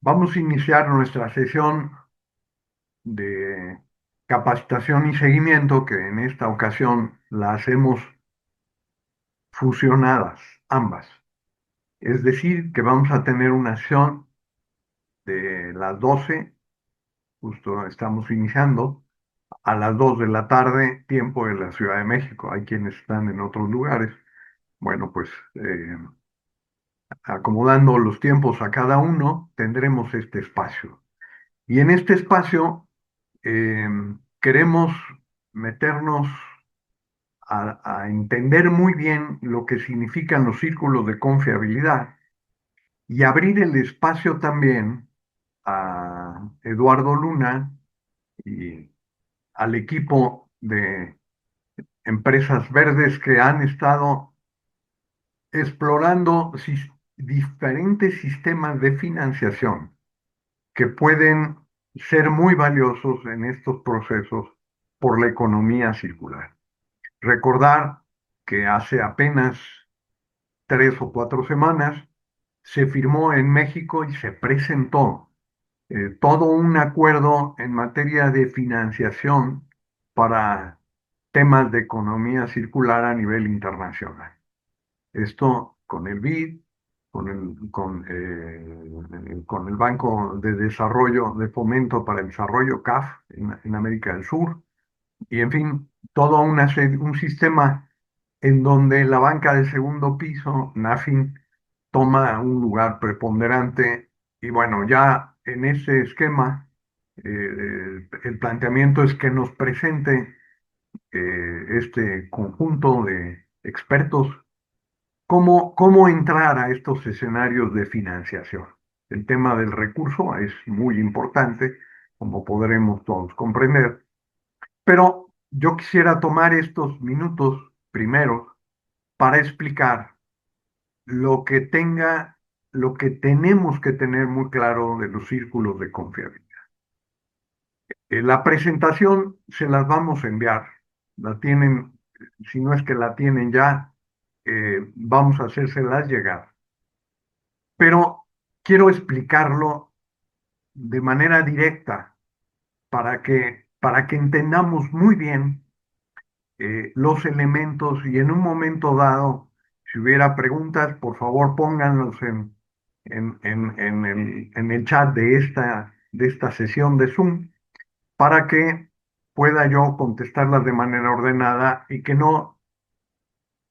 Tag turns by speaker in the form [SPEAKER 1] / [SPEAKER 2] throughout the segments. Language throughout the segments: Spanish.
[SPEAKER 1] Vamos a iniciar nuestra sesión de capacitación y seguimiento, que en esta ocasión la hacemos fusionadas, ambas. Es decir, que vamos a tener una sesión de las 12, justo estamos iniciando, a las 2 de la tarde, tiempo de la Ciudad de México. Hay quienes están en otros lugares. Bueno, pues acomodando los tiempos a cada uno, tendremos este espacio. Y en este espacio eh, queremos meternos a entender muy bien lo que significan los círculos de confiabilidad y abrir el espacio también a Eduardo Luna y al equipo de empresas verdes que han estado explorando diferentes sistemas de financiación que pueden ser muy valiosos en estos procesos por la economía circular. Recordar que hace apenas 3 o 4 semanas se firmó en México y se presentó todo un acuerdo en materia de financiación para temas de economía circular a nivel internacional. Esto con el BID, con el Banco de Desarrollo de Fomento para el Desarrollo, CAF, en América del Sur, y en fin, un sistema en donde la banca de segundo piso, NAFIN, toma un lugar preponderante. Y bueno, ya en ese esquema, el planteamiento es que nos presente este conjunto de expertos cómo entrar a estos escenarios de financiación. El tema del recurso es muy importante, como podremos todos comprender, pero yo quisiera tomar estos minutos primero para explicar lo que tenga, lo que tenemos que tener muy claro de los círculos de confiabilidad. La presentación se las vamos a enviar, la tienen, si no es que la tienen ya, vamos a hacérselas llegar. Pero quiero explicarlo de manera directa para que entendamos muy bien los elementos y en un momento dado, si hubiera preguntas, por favor pónganlos en el chat de esta sesión de Zoom para que pueda yo contestarlas de manera ordenada y que no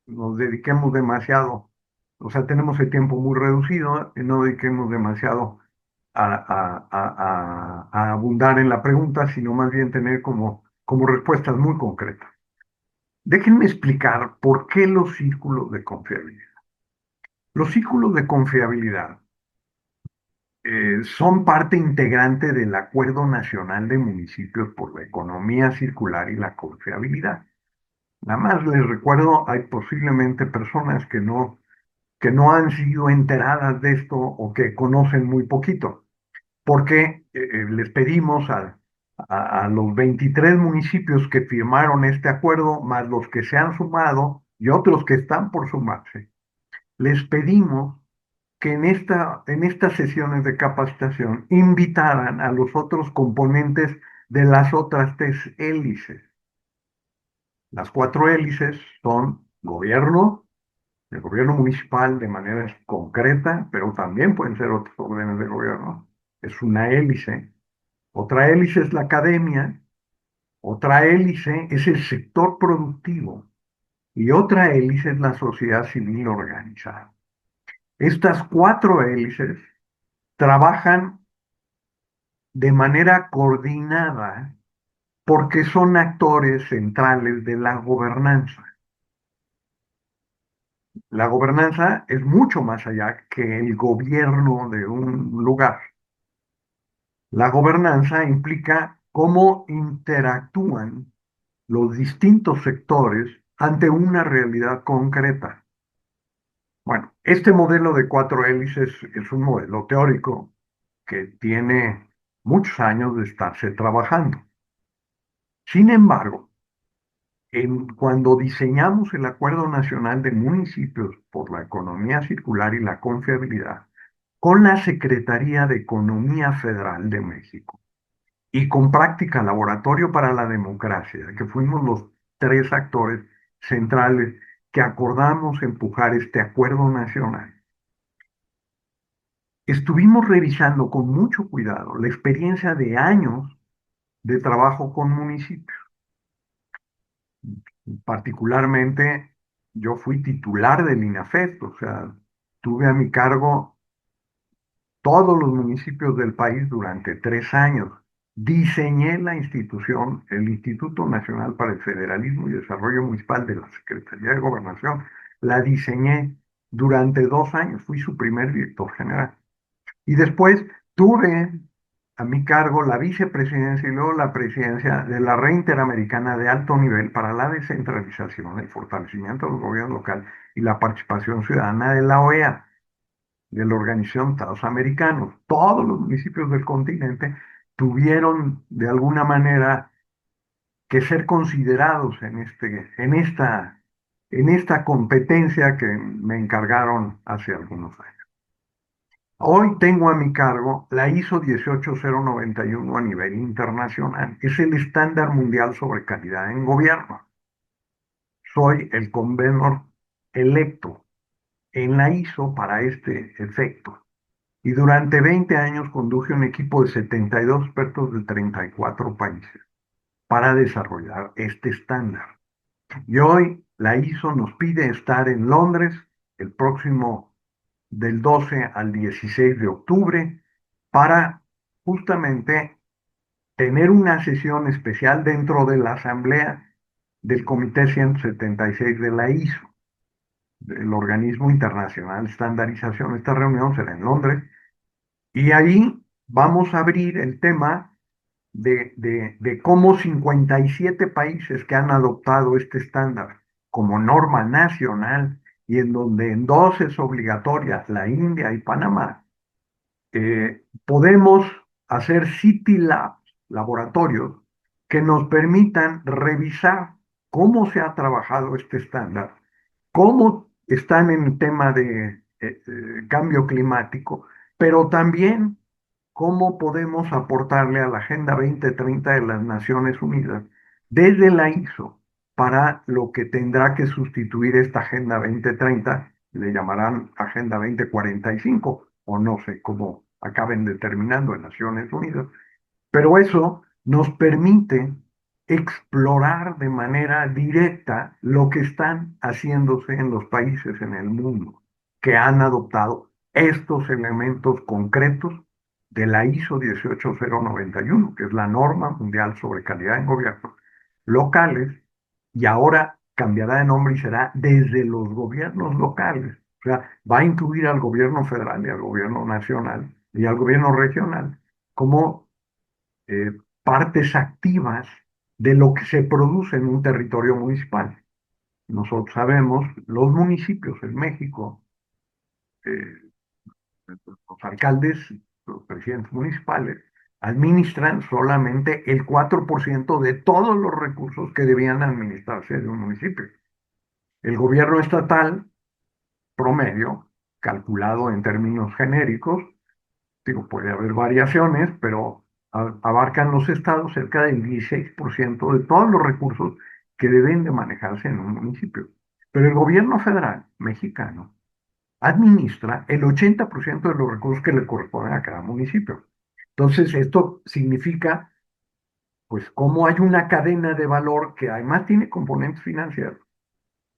[SPEAKER 1] nos dediquemos demasiado. O sea, tenemos el tiempo muy reducido y no dediquemos demasiado a abundar en la pregunta, sino más bien tener como respuestas muy concretas. Déjenme explicar por qué los círculos de confiabilidad. Los círculos de confiabilidad son parte integrante del Acuerdo Nacional de Municipios por la Economía Circular y la Confiabilidad. Nada más les recuerdo, hay posiblemente personas que no han sido enteradas de esto o que conocen muy poquito, porque les pedimos a los 23 municipios que firmaron este acuerdo, más los que se han sumado y otros que están por sumarse, les pedimos que en estas sesiones de capacitación invitaran a los otros componentes de las otras 3 hélices. Las 4 hélices son gobierno, el gobierno municipal de manera concreta, pero también pueden ser otros órdenes de gobierno. Es una hélice. Otra hélice es la academia, otra hélice es el sector productivo y otra hélice es la sociedad civil organizada. Estas 4 hélices trabajan de manera coordinada porque son actores centrales de la gobernanza. La gobernanza es mucho más allá que el gobierno de un lugar. La gobernanza implica cómo interactúan los distintos sectores ante una realidad concreta. Bueno, este modelo de 4 hélices es un modelo teórico que tiene muchos años de estarse trabajando. Sin embargo, cuando diseñamos el Acuerdo Nacional de Municipios por la Economía Circular y la Confiabilidad, con la Secretaría de Economía Federal de México y con Práctica Laboratorio para la Democracia, que fuimos los tres actores centrales que acordamos empujar este acuerdo nacional. Estuvimos revisando con mucho cuidado la experiencia de años de trabajo con municipios. Particularmente, yo fui titular del INAFET, o sea, tuve a mi cargo todos los municipios del país durante 3 años. Diseñé la institución, el Instituto Nacional para el Federalismo y Desarrollo Municipal de la Secretaría de Gobernación. La diseñé durante 2 años, fui su primer director general. Y después tuve a mi cargo la vicepresidencia y luego la presidencia de la Red Interamericana de Alto Nivel para la Descentralización, el fortalecimiento del gobierno local y la participación ciudadana de la OEA, de la Organización de Estados Americanos. Todos los municipios del continente tuvieron de alguna manera que ser considerados en esta competencia que me encargaron hace algunos años. Hoy tengo a mi cargo la ISO 18091 a nivel internacional. Es el estándar mundial sobre calidad en gobierno. Soy el convenor electo en la ISO para este efecto. Y durante 20 años conduje un equipo de 72 expertos de 34 países para desarrollar este estándar. Y hoy la ISO nos pide estar en Londres el próximo del 12 al 16 de octubre para justamente tener una sesión especial dentro de la asamblea del Comité 176 de la ISO, el organismo internacional de estandarización. Esta reunión será en Londres y ahí vamos a abrir el tema de cómo 57 países que han adoptado este estándar como norma nacional y en donde en dos es obligatoria, la India y Panamá, podemos hacer City Labs, laboratorios, que nos permitan revisar cómo se ha trabajado este estándar, cómo están en el tema de cambio climático, pero también cómo podemos aportarle a la Agenda 2030 de las Naciones Unidas desde la ISO para lo que tendrá que sustituir esta Agenda 2030, le llamarán Agenda 2045 o no sé cómo acaben determinando en Naciones Unidas, pero eso nos permite explorar de manera directa lo que están haciéndose en los países en el mundo que han adoptado estos elementos concretos de la ISO 18091, que es la norma mundial sobre calidad en gobiernos locales, y ahora cambiará de nombre y será desde los gobiernos locales. O sea, va a incluir al gobierno federal y al gobierno nacional y al gobierno regional como eh, partes activas de lo que se produce en un territorio municipal. Nosotros sabemos, los municipios en México, eh, los alcaldes, los presidentes municipales, administran solamente el 4% de todos los recursos que debían administrarse de un municipio. El gobierno estatal promedio, calculado en términos genéricos, digo, puede haber variaciones, pero abarcan los estados cerca del 16% de todos los recursos que deben de manejarse en un municipio. Pero el gobierno federal mexicano administra el 80% de los recursos que le corresponden a cada municipio. Entonces, esto significa, pues, cómo hay una cadena de valor que además tiene componentes financieros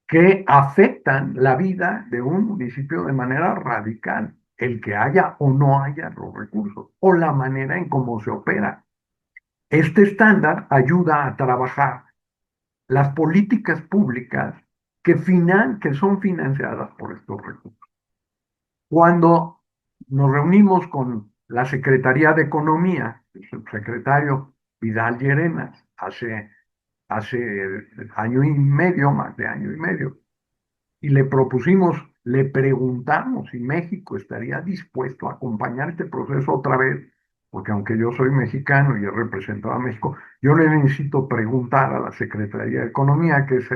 [SPEAKER 1] que afectan la vida de un municipio de manera radical, el que haya o no haya los recursos, o la manera en cómo se opera. Este estándar ayuda a trabajar las políticas públicas que son financiadas por estos recursos. Cuando nos reunimos con la Secretaría de Economía, el subsecretario Vidal Llerenas, hace año y medio, más de año y medio, y le propusimos, le preguntamos si México estaría dispuesto a acompañar este proceso otra vez, porque aunque yo soy mexicano y he representado a México, yo le necesito preguntar a la Secretaría de Economía, que es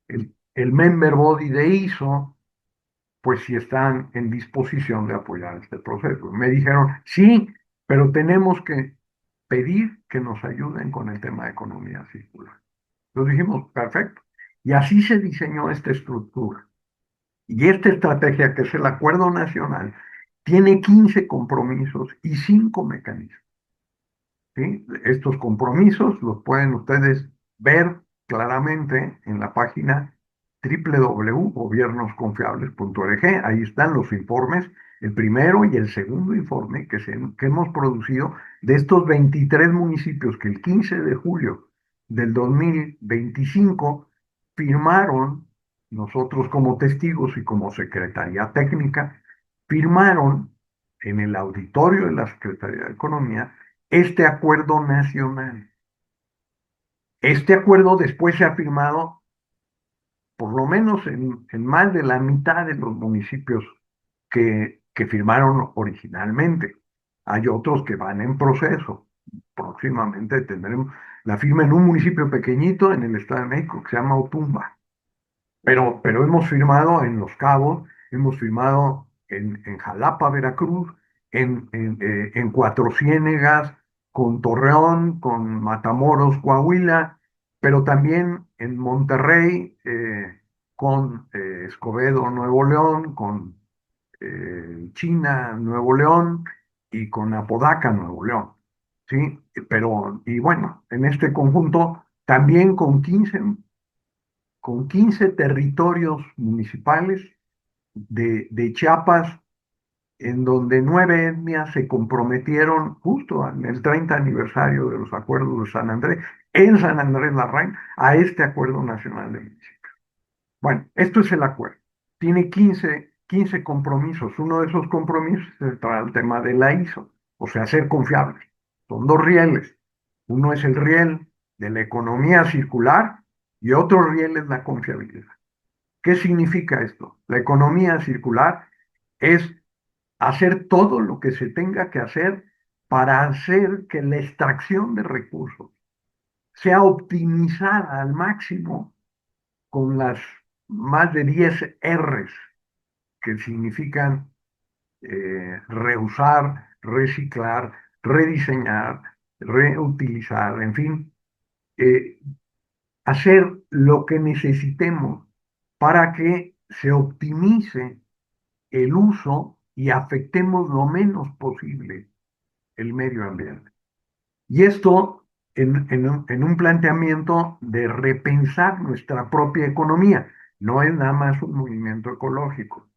[SPEAKER 1] el member body de ISO, pues si están en disposición de apoyar este proceso. Me dijeron, sí, pero tenemos que pedir que nos ayuden con el tema de economía circular. Entonces dijimos, perfecto. Y así se diseñó esta estructura. Y esta estrategia, que es el Acuerdo Nacional, tiene 15 compromisos y 5 mecanismos. ¿Sí? Estos compromisos los pueden ustedes ver claramente en la página www.gobiernosconfiables.org. Ahí están los informes, el primero y el segundo informe que hemos producido de estos 23 municipios que el 15 de julio del 2025 firmaron, nosotros como testigos y como Secretaría Técnica, firmaron en el auditorio de la Secretaría de Economía este acuerdo nacional. Este acuerdo después se ha firmado por lo menos en más de la mitad de los municipios que firmaron originalmente. Hay otros que van en proceso. Próximamente tendremos la firma en un municipio pequeñito en el Estado de México que se llama Otumba. Pero hemos firmado en Los Cabos, hemos firmado en Jalapa, Veracruz, en Cuatro Ciénegas, con Torreón, con Matamoros, Coahuila, pero también en Monterrey, con Escobedo, Nuevo León, con China, Nuevo León y con Apodaca, Nuevo León. ¿Sí? Pero, y bueno, en este conjunto también con quince territorios municipales de Chiapas, en donde 9 etnias se comprometieron justo en el 30 aniversario de los acuerdos de San Andrés, en San Andrés Larraín, a este acuerdo nacional de municipios. Bueno, esto es el acuerdo. Tiene 15 compromisos. Uno de esos compromisos es el tema de la ISO, o sea, ser confiables. Son dos rieles. Uno es el riel de la economía circular y otro riel es la confiabilidad. ¿Qué significa esto? La economía circular es hacer todo lo que se tenga que hacer para hacer que la extracción de recursos sea optimizada al máximo con las más de 10 Rs, que significan reusar, reciclar, rediseñar, reutilizar, en fin, eh, hacer lo que necesitemos para que se optimice el uso y afectemos lo menos posible el medio ambiente. Y esto en un planteamiento de repensar nuestra propia economía. No es nada más un movimiento ecológico.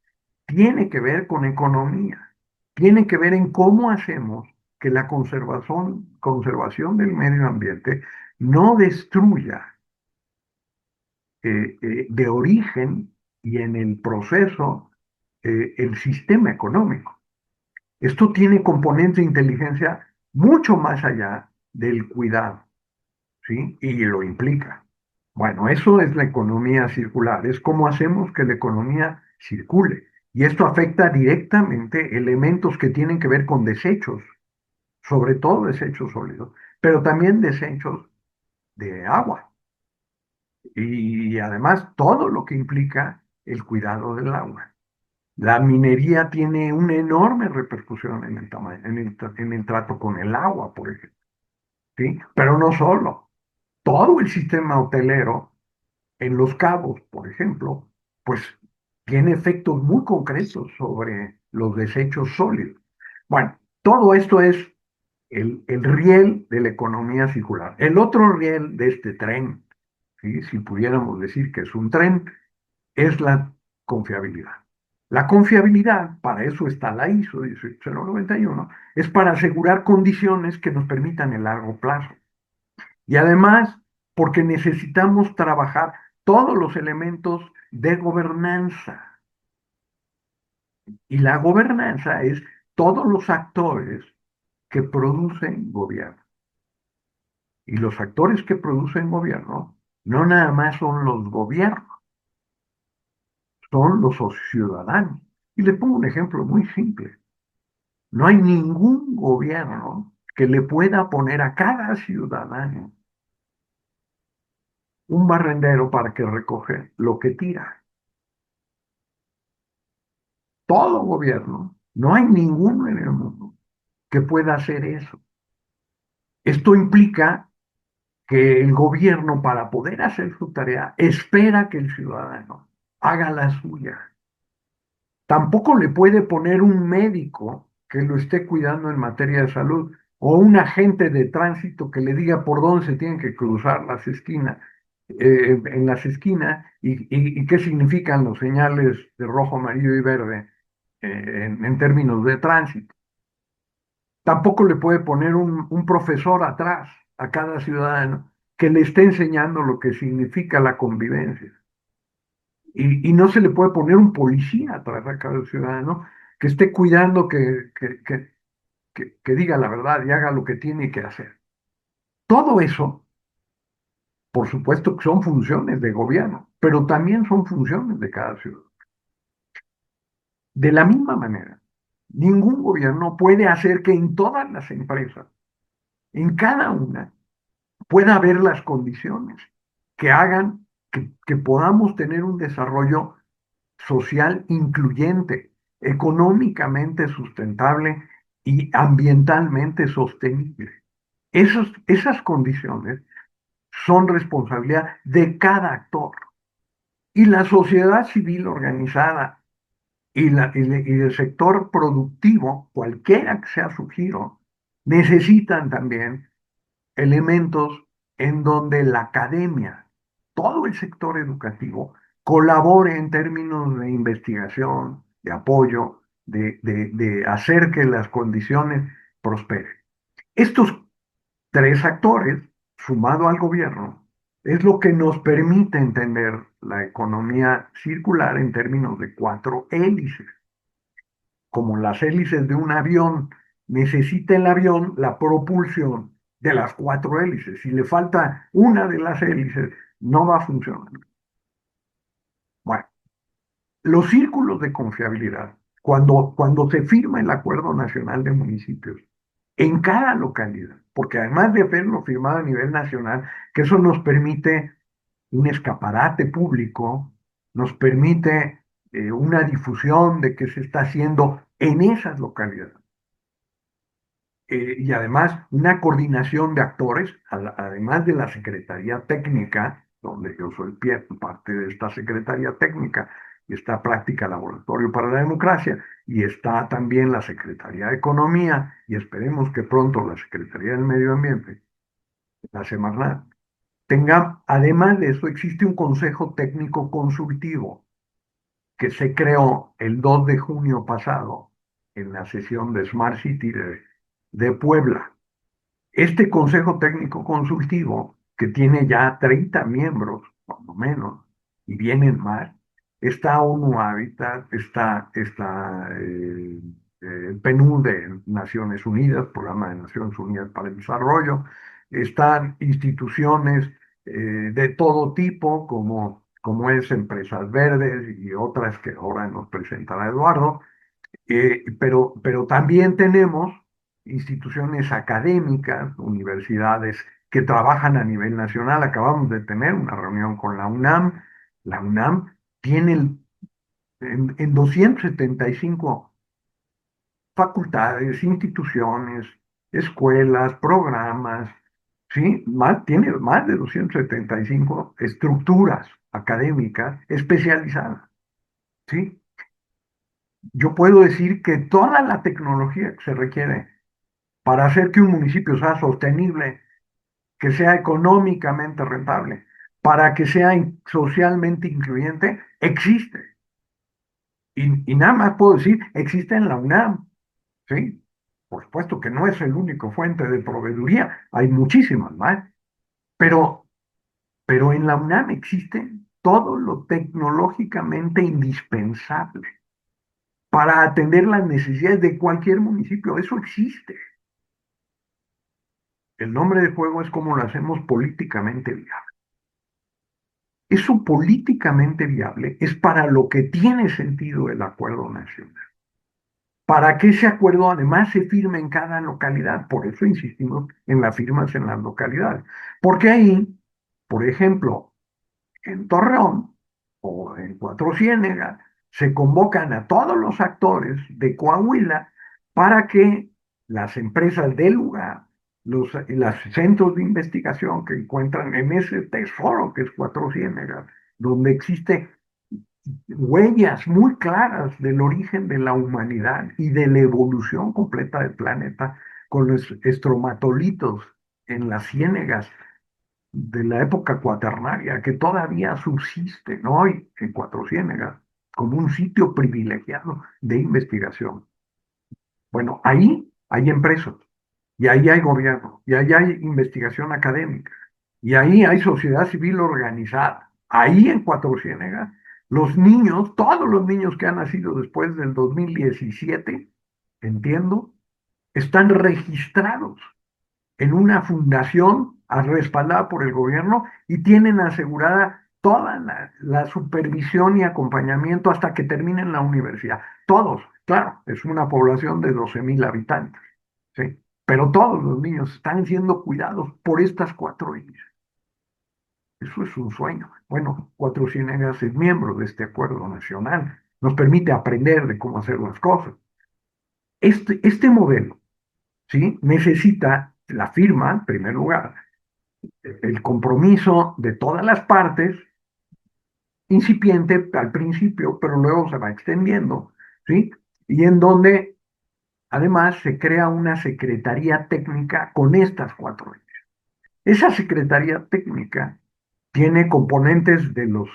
[SPEAKER 1] Tiene que ver con economía. Tiene que ver en cómo hacemos que la conservación del medio ambiente no destruya de origen y en el proceso el sistema económico. Esto tiene componentes de inteligencia mucho más allá del cuidado, ¿sí? Y lo implica. Bueno, eso es la economía circular, es cómo hacemos que la economía circule. Y esto afecta directamente elementos que tienen que ver con desechos, sobre todo desechos sólidos, pero también desechos de agua. Y además todo lo que implica el cuidado del agua. La minería tiene una enorme repercusión en el tamaño, en el trato con el agua, por ejemplo, ¿sí? Pero no solo. Todo el sistema hotelero en Los Cabos, por ejemplo, pues tiene efectos muy concretos sobre los desechos sólidos. Bueno, todo esto es el riel de la economía circular. El otro riel de este tren, ¿sí? Si pudiéramos decir que es un tren, es la confiabilidad. La confiabilidad, para eso está la ISO 18091, es para asegurar condiciones que nos permitan el largo plazo. Y además, porque necesitamos trabajar todos los elementos de gobernanza. Y la gobernanza es todos los actores que producen gobierno. Y los actores que producen gobierno no nada más son los gobiernos, son los ciudadanos. Y le pongo un ejemplo muy simple. No hay ningún gobierno que le pueda poner a cada ciudadano un barrendero para que recoge lo que tira. todo gobierno, no hay ninguno en el mundo que pueda hacer eso. Esto implica que el gobierno, para poder hacer su tarea, espera que el ciudadano haga la suya. Tampoco le puede poner un médico que lo esté cuidando en materia de salud o un agente de tránsito que le diga por dónde se tienen que cruzar las esquinas, en las esquinas y qué significan los señales de rojo, amarillo y verde en términos de tránsito. Tampoco le puede poner un profesor atrás a cada ciudadano que le esté enseñando lo que significa la convivencia. Y no se le puede poner un policía atrás a cada ciudadano que esté cuidando que diga la verdad y haga lo que tiene que hacer. Todo eso, por supuesto que son funciones de gobierno, pero también son funciones de cada ciudadano. De la misma manera, ningún gobierno puede hacer que en todas las empresas, en cada una, pueda haber las condiciones que hagan que podamos tener un desarrollo social incluyente, económicamente sustentable y ambientalmente sostenible. Esas condiciones son responsabilidad de cada actor. Y la sociedad civil organizada y el sector productivo, cualquiera que sea su giro, necesitan también elementos en donde la academia, todo el sector educativo, colabore en términos de investigación, de apoyo, de hacer que las condiciones prosperen. Estos tres actores, sumado al gobierno, es lo que nos permite entender la economía circular en términos de cuatro hélices. Como las hélices de un avión, necesita el avión la propulsión de las cuatro hélices. Si le falta una de las hélices, no va a funcionar. Bueno, los círculos de confiabilidad, cuando se firma el Acuerdo Nacional de Municipios, en cada localidad, porque además de haberlo firmado a nivel nacional, que eso nos permite un escaparate público, nos permite una difusión de qué se está haciendo en esas localidades. Y además una coordinación de actores, además de la Secretaría Técnica, donde yo soy parte de esta Secretaría Técnica, y está Práctica Laboratorio para la Democracia, y está también la Secretaría de Economía, y esperemos que pronto la Secretaría del Medio Ambiente, la Semarnat, tenga, además de eso, existe un Consejo Técnico Consultivo que se creó el 2 de junio pasado en la sesión de Smart City de Puebla. Este Consejo Técnico Consultivo, que tiene ya 30 miembros, por lo menos, y vienen más, está ONU Habitat, está el PNUD de Naciones Unidas, Programa de Naciones Unidas para el Desarrollo, están instituciones de todo tipo, como es Empresas Verdes y otras que ahora nos presentará Eduardo, pero también tenemos instituciones académicas, universidades que trabajan a nivel nacional. Acabamos de tener una reunión con la UNAM. La UNAM tiene en 275 facultades, instituciones, escuelas, programas, ¿sí? Tiene más de 275 estructuras académicas especializadas, ¿sí? Yo puedo decir que toda la tecnología que se requiere para hacer que un municipio sea sostenible, que sea económicamente rentable, para que sea socialmente incluyente, existe. Y nada más puedo decir, existe en la UNAM, ¿sí? Por supuesto que no es el único fuente de proveeduría, hay muchísimas más, pero, pero en la UNAM existe todo lo tecnológicamente indispensable para atender las necesidades de cualquier municipio. Eso existe. El nombre de juego es cómo lo hacemos políticamente viable. Eso políticamente viable es para lo que tiene sentido el acuerdo nacional. Para que ese acuerdo además se firme en cada localidad. Por eso insistimos en las firmas en las localidades. Porque ahí, por ejemplo, en Torreón o en Cuatro Ciénegas, se convocan a todos los actores de Coahuila para que las empresas del lugar, los centros de investigación que encuentran en ese tesoro que es Cuatro Ciénegas, donde existe huellas muy claras del origen de la humanidad y de la evolución completa del planeta con los estromatolitos en las ciénegas de la época cuaternaria que todavía subsisten hoy en Cuatro Ciénegas como un sitio privilegiado de investigación. Bueno, ahí hay empresas, y ahí hay gobierno, y ahí hay investigación académica, y ahí hay sociedad civil organizada. Ahí en Cuatro Ciénegas, los niños, todos los niños que han nacido después del 2017, entiendo, están registrados en una fundación respaldada por el gobierno y tienen asegurada toda la supervisión y acompañamiento hasta que terminen la universidad. Todos, claro, es una población de 12,000 habitantes, ¿sí? Pero todos los niños están siendo cuidados por estas cuatro islas. Eso es un sueño. Bueno, Cuatro Ciénegas es miembro de este acuerdo nacional. Nos permite aprender de cómo hacer las cosas. Este modelo, ¿sí? Necesita la firma, en primer lugar, el compromiso de todas las partes, incipiente al principio, pero luego se va extendiendo, ¿sí? Y en donde además se crea una secretaría técnica con estas cuatro ejes. Esa secretaría técnica tiene componentes de los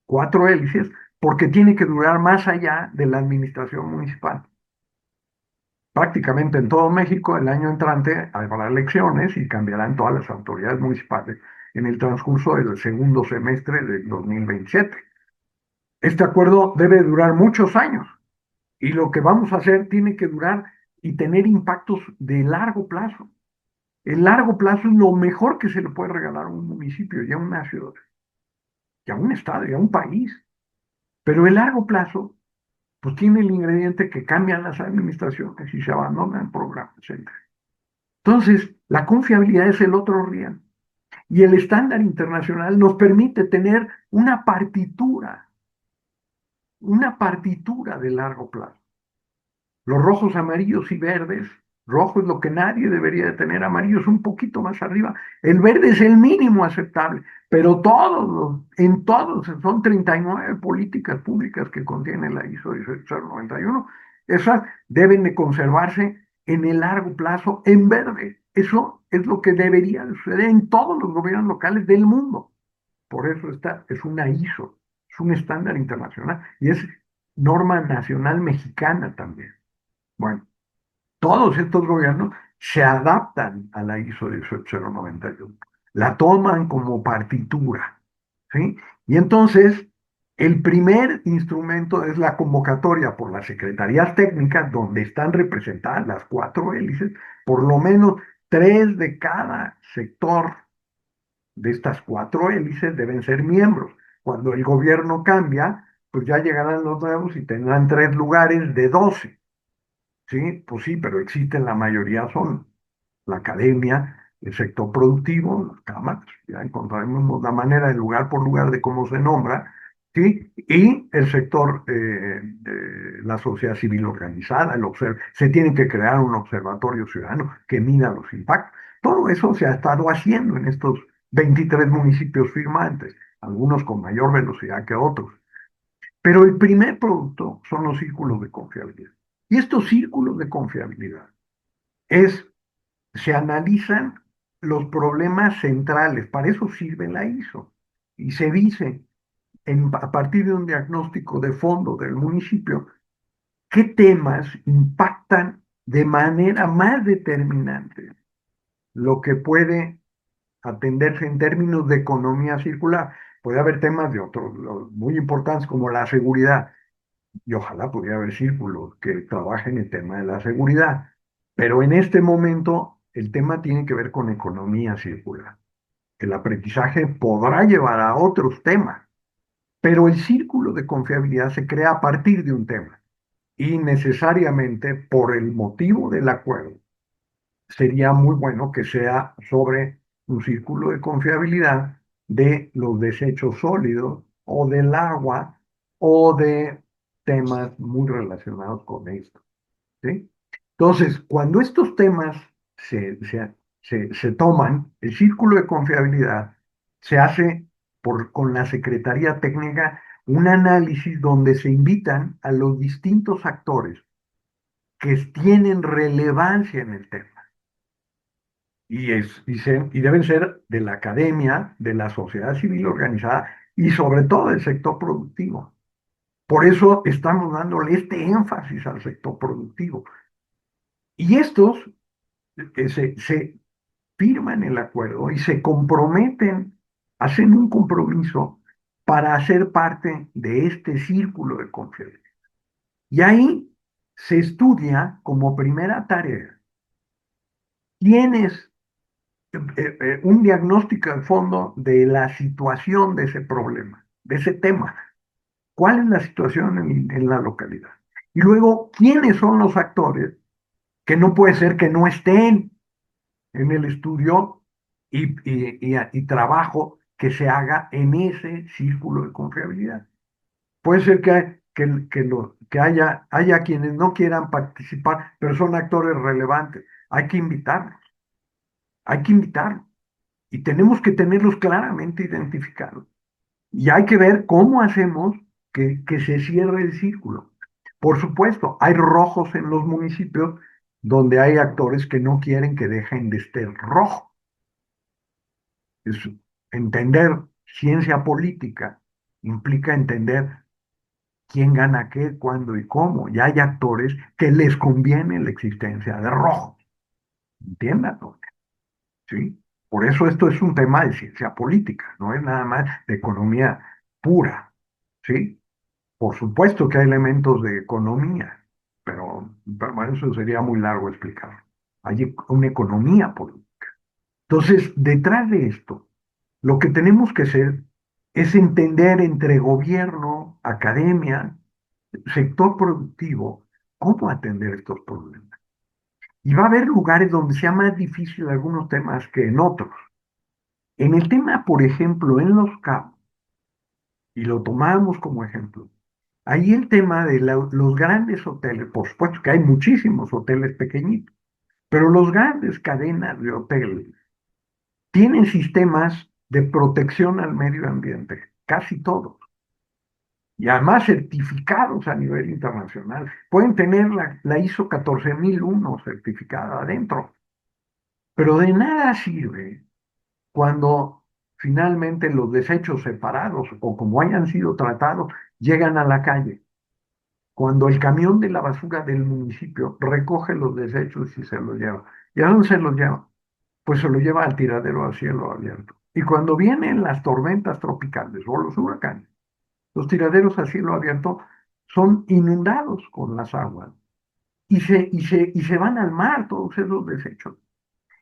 [SPEAKER 1] cuatro hélices porque tiene que durar más allá de la administración municipal. Prácticamente en todo México el año entrante habrá elecciones y cambiarán todas las autoridades municipales en el transcurso del segundo semestre del 2027. Este acuerdo debe durar muchos años y lo que vamos a hacer tiene que durar y tener impactos de largo plazo. El largo plazo es lo mejor que se le puede regalar a un municipio y a una ciudad, y a un estado y a un país. Pero el largo plazo, pues tiene el ingrediente que cambian las administraciones y se abandonan programas, etcétera. Entonces, la confiabilidad es el otro riesgo. Y el estándar internacional nos permite tener una partitura de largo plazo. Los rojos, amarillos y verdes. Rojo es lo que nadie debería de tener, amarillo es un poquito más arriba. El verde es el mínimo aceptable, pero en todos, son 39 políticas públicas que contiene la ISO 18091. Esas deben de conservarse en el largo plazo en verde. Eso es lo que debería de suceder en todos los gobiernos locales del mundo. Por eso es una ISO, es un estándar internacional y es norma nacional mexicana también. Bueno, todos estos gobiernos se adaptan a la ISO 18091, la toman como partitura, ¿sí? Y entonces, el primer instrumento es la convocatoria por las secretarías técnicas, donde están representadas las cuatro hélices, por lo menos tres de cada sector de estas cuatro hélices deben ser miembros. Cuando el gobierno cambia, pues ya llegarán los nuevos y tendrán tres lugares de 12. Sí, pues sí, pero existen la mayoría son la academia, el sector productivo, las cámaras, ya encontraremos la manera de lugar por lugar de cómo se nombra, ¿sí? Y el sector de la sociedad civil organizada, se tiene que crear un observatorio ciudadano que mida los impactos. Todo eso se ha estado haciendo en estos 23 municipios firmantes, algunos con mayor velocidad que otros. Pero el primer producto son los círculos de confiabilidad. Y estos círculos de confiabilidad es, se analizan los problemas centrales, para eso sirve la ISO. Y se dice, a partir de un diagnóstico de fondo del municipio, qué temas impactan de manera más determinante lo que puede atenderse en términos de economía circular. Puede haber temas de otros muy importantes como la seguridad, y ojalá pudiera haber círculos que trabajen el tema de la seguridad. Pero en este momento el tema tiene que ver con economía circular. El aprendizaje podrá llevar a otros temas, pero el círculo de confiabilidad se crea a partir de un tema y necesariamente por el motivo del acuerdo sería muy bueno que sea sobre un círculo de confiabilidad de los desechos sólidos o del agua o de temas muy relacionados con esto, ¿sí? Entonces, cuando estos temas se toman, el círculo de confiabilidad se hace con la Secretaría Técnica un análisis donde se invitan a los distintos actores que tienen relevancia en el tema. Y deben ser de la academia, de la sociedad civil organizada y sobre todo del sector productivo. Por eso estamos dándole este énfasis al sector productivo. Y estos se firman el acuerdo y se comprometen, hacen un compromiso para hacer parte de este círculo de confianza. Y ahí se estudia como primera tarea tienes un diagnóstico de fondo de la situación de ese problema, de ese tema. ¿Cuál es la situación en la localidad? Y luego, ¿quiénes son los actores que no puede ser que no estén en el estudio y trabajo que se haga en ese círculo de confiabilidad? Puede ser que haya quienes no quieran participar, pero son actores relevantes. Hay que invitarlos y tenemos que tenerlos claramente identificados. Y hay que ver cómo hacemos que se cierre el círculo. Por supuesto, hay rojos en los municipios donde hay actores que no quieren que dejen de estar rojo. Es entender ciencia política implica entender quién gana qué, cuándo y cómo. Y hay actores que les conviene la existencia de rojo. Entiéndanlo, ¿sí? Por eso esto es un tema de ciencia política, no es nada más de economía pura, ¿sí? Por supuesto que hay elementos de economía, pero bueno, eso sería muy largo explicar. Hay una economía política. Entonces, detrás de esto, lo que tenemos que hacer es entender entre gobierno, academia, sector productivo, cómo atender estos problemas. Y va a haber lugares donde sea más difícil algunos temas que en otros. En el tema, por ejemplo, en Los Cabos, y lo tomamos como ejemplo, ahí el tema de los grandes hoteles, por supuesto que hay muchísimos hoteles pequeñitos, pero los grandes cadenas de hoteles tienen sistemas de protección al medio ambiente, casi todos, y además certificados a nivel internacional. Pueden tener la ISO 14001 certificada adentro, pero de nada sirve cuando finalmente los desechos separados o como hayan sido tratados llegan a la calle. Cuando el camión de la basura del municipio recoge los desechos y se los lleva. ¿Y a dónde se los lleva? Pues se los lleva al tiradero a cielo abierto. Y cuando vienen las tormentas tropicales o los huracanes, los tiraderos a cielo abierto son inundados con las aguas y se van al mar todos esos desechos.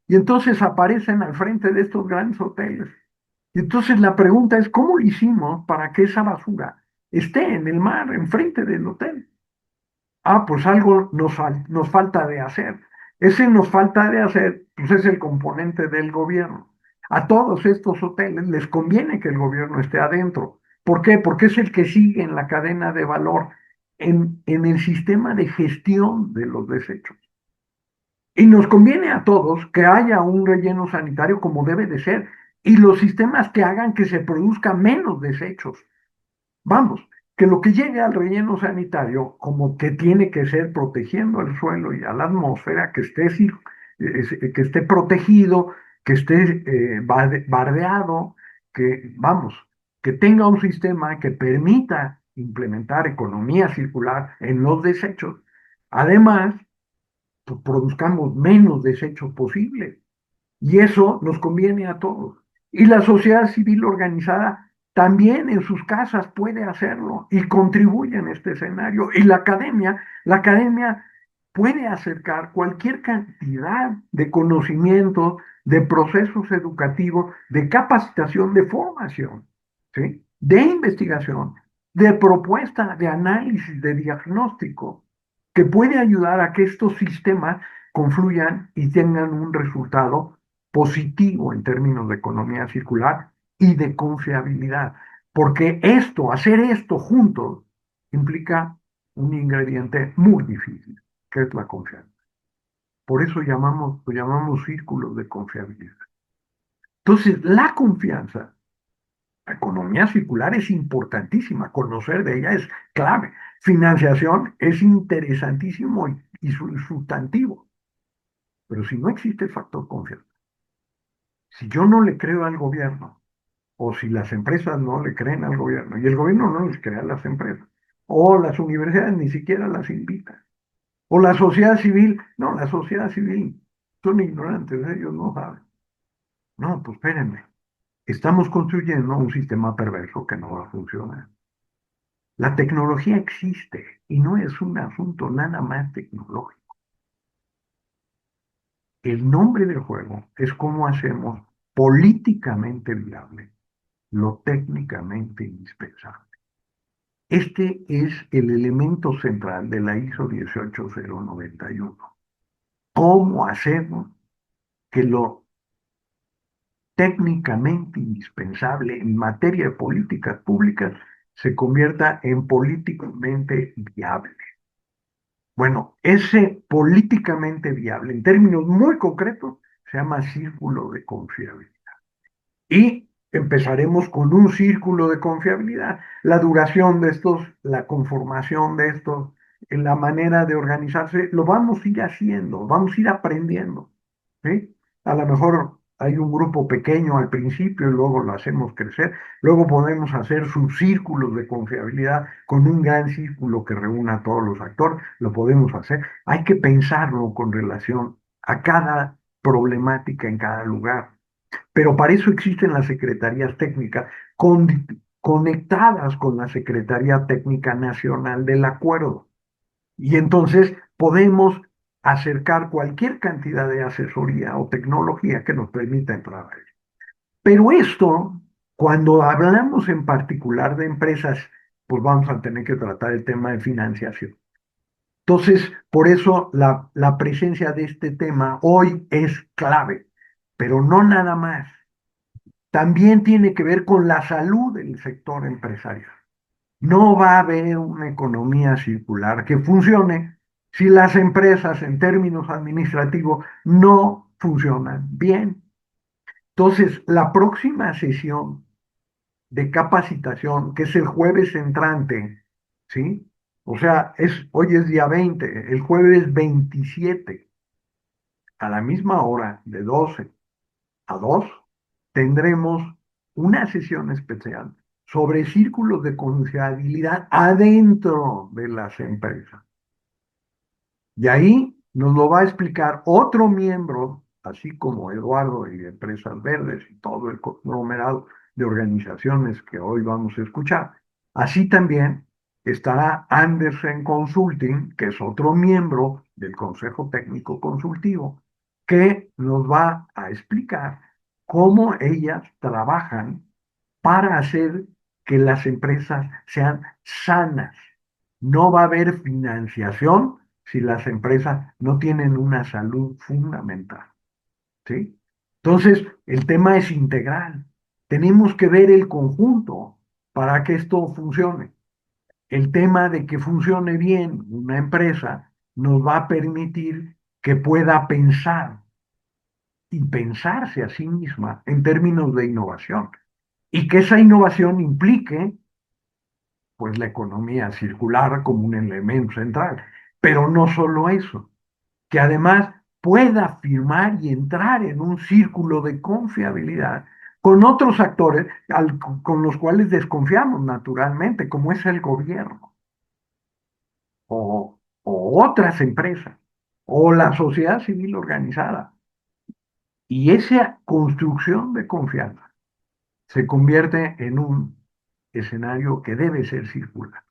[SPEAKER 1] Y entonces aparecen al frente de estos grandes hoteles. Y entonces la pregunta es, ¿cómo lo hicimos para que esa basura esté en el mar, enfrente del hotel? Ah, pues algo nos falta de hacer. Ese nos falta de hacer, pues es el componente del gobierno. A todos estos hoteles les conviene que el gobierno esté adentro. ¿Por qué? Porque es el que sigue en la cadena de valor, en el sistema de gestión de los desechos. Y nos conviene a todos que haya un relleno sanitario como debe de ser y los sistemas que hagan que se produzca menos desechos. Vamos, que lo que llegue al relleno sanitario como que tiene que ser protegiendo el suelo y a la atmósfera, que esté protegido, que esté bardeado, que, vamos, que tenga un sistema que permita implementar economía circular en los desechos. Además, pues, produzcamos menos desechos posibles. Y eso nos conviene a todos. Y la sociedad civil organizada también en sus casas puede hacerlo y contribuye en este escenario. Y la academia puede acercar cualquier cantidad de conocimiento, de procesos educativos, de capacitación, de formación, ¿sí? De investigación, de propuesta, de análisis, de diagnóstico, que puede ayudar a que estos sistemas confluyan y tengan un resultado positivo en términos de economía circular y de confiabilidad. Porque hacer esto juntos, implica un ingrediente muy difícil, que es la confianza. Por eso lo llamamos círculos de confiabilidad. Entonces, la confianza, la economía circular es importantísima, conocer de ella es clave. Financiación es interesantísimo y sustantivo, pero si no existe el factor confianza, si yo no le creo al gobierno, o si las empresas no le creen al gobierno, y el gobierno no les cree a las empresas, o las universidades ni siquiera las invitan, o la sociedad civil, no, la sociedad civil son ignorantes, ellos no saben. No, pues espérenme, estamos construyendo un sistema perverso que no va a funcionar. La tecnología existe y no es un asunto nada más tecnológico. El nombre del juego es cómo hacemos políticamente viable lo técnicamente indispensable. Este es el elemento central de la ISO 18091. ¿Cómo hacemos que lo técnicamente indispensable en materia de políticas públicas se convierta en políticamente viable? Bueno, ese políticamente viable, en términos muy concretos, se llama círculo de confiabilidad. Y empezaremos con un círculo de confiabilidad. La duración de estos, la conformación de estos, la manera de organizarse, lo vamos a ir haciendo, vamos a ir aprendiendo. ¿Sí? A lo mejor hay un grupo pequeño al principio y luego lo hacemos crecer. Luego podemos hacer subcírculos de confiabilidad con un gran círculo que reúna a todos los actores. Lo podemos hacer. Hay que pensarlo con relación a cada problemática en cada lugar. Pero para eso existen las secretarías técnicas conectadas con la Secretaría Técnica Nacional del Acuerdo. Y entonces podemos acercar cualquier cantidad de asesoría o tecnología que nos permita entrar a ello. Pero esto, cuando hablamos en particular de empresas, pues vamos a tener que tratar el tema de financiación. Entonces, por eso la presencia de este tema hoy es clave, pero no nada más, también tiene que ver con la salud del sector empresarial. No va a haber una economía circular que funcione si las empresas en términos administrativos no funcionan bien. Entonces, la próxima sesión de capacitación, que es el jueves entrante, ¿sí? O sea, hoy es día 20, el jueves 27 a la misma hora, de 12 a 2, tendremos una sesión especial sobre círculos de confiabilidad adentro de las empresas. Y ahí nos lo va a explicar otro miembro, así como Eduardo y Empresas Verdes y todo el conglomerado de organizaciones que hoy vamos a escuchar. Así también estará Andersen Consulting, que es otro miembro del Consejo Técnico Consultivo, que nos va a explicar cómo ellas trabajan para hacer que las empresas sean sanas. No va a haber financiación si las empresas no tienen una salud fundamental, ¿sí? Entonces, el tema es integral. Tenemos que ver el conjunto para que esto funcione. El tema de que funcione bien una empresa nos va a permitir que pueda pensar y pensarse a sí misma en términos de innovación y que esa innovación implique pues la economía circular como un elemento central. Pero no solo eso, que además pueda firmar y entrar en un círculo de confiabilidad con otros actores con los cuales desconfiamos naturalmente, como es el gobierno o otras empresas o la sociedad civil organizada. Y esa construcción de confianza se convierte en un escenario que debe ser circular.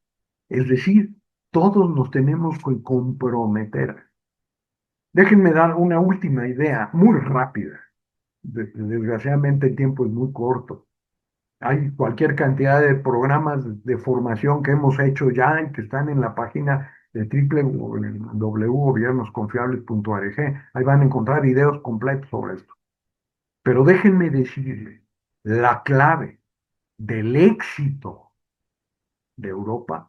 [SPEAKER 1] Es decir, todos nos tenemos que comprometer. Déjenme dar una última idea muy rápida. Desgraciadamente el tiempo es muy corto. Hay cualquier cantidad de programas de formación que hemos hecho ya y que están en la página de www.gobiernosconfiables.org. Ahí van a encontrar videos completos sobre esto. Pero déjenme decirle, la clave del éxito de Europa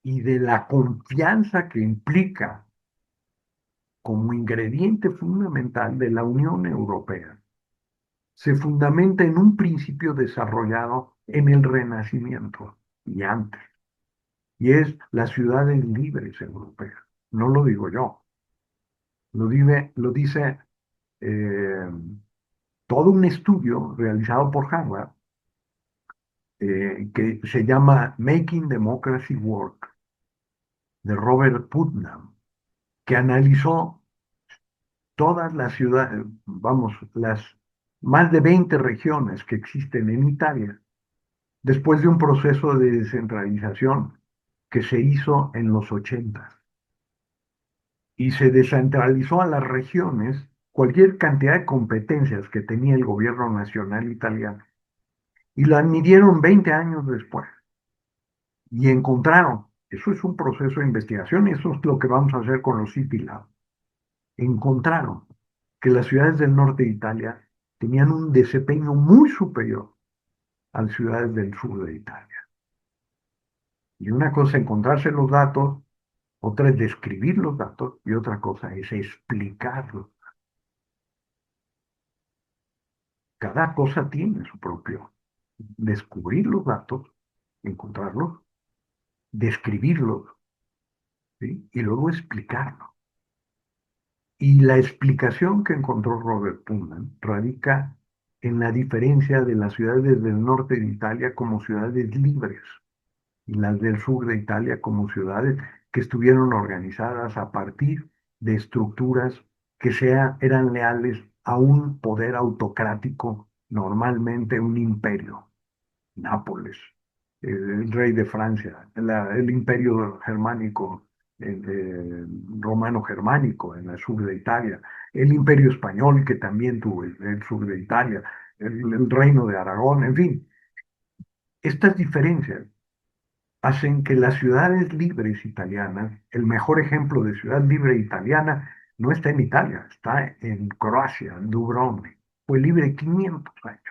[SPEAKER 1] y de la confianza que implica como ingrediente fundamental de la Unión Europea, se fundamenta en un principio desarrollado en el Renacimiento y antes, y es las ciudades libres europeas. No lo digo yo, lo dice eh, todo un estudio realizado por Harvard que se llama Making Democracy Work, de Robert Putnam, que analizó todas las ciudades, vamos, las más de 20 regiones que existen en Italia, después de un proceso de descentralización que se hizo en los 80 y se descentralizó a las regiones cualquier cantidad de competencias que tenía el gobierno nacional italiano y la midieron 20 años después y encontraron, eso es un proceso de investigación y eso es lo que vamos a hacer con los City Lab, encontraron que las ciudades del norte de Italia tenían un desempeño muy superior a las ciudades del sur de Italia. Y una cosa es encontrarse los datos, otra es describir los datos y otra cosa es explicarlos. Cada cosa tiene su propio. Descubrir los datos, encontrarlos, describirlos, ¿sí? Y luego explicarlos. Y la explicación que encontró Robert Pullman radica en la diferencia de las ciudades del norte de Italia como ciudades libres y las del sur de Italia como ciudades que estuvieron organizadas a partir de estructuras que eran leales a un poder autocrático, normalmente un imperio. Nápoles, el rey de Francia, el imperio germánico, romano-germánico en el sur de Italia, el imperio español que también tuvo el sur de Italia, el reino de Aragón, en fin, estas diferencias hacen que las ciudades libres italianas, el mejor ejemplo de ciudad libre italiana, no está en Italia, está en Croacia, en Dubrovnik. Fue libre 500 años.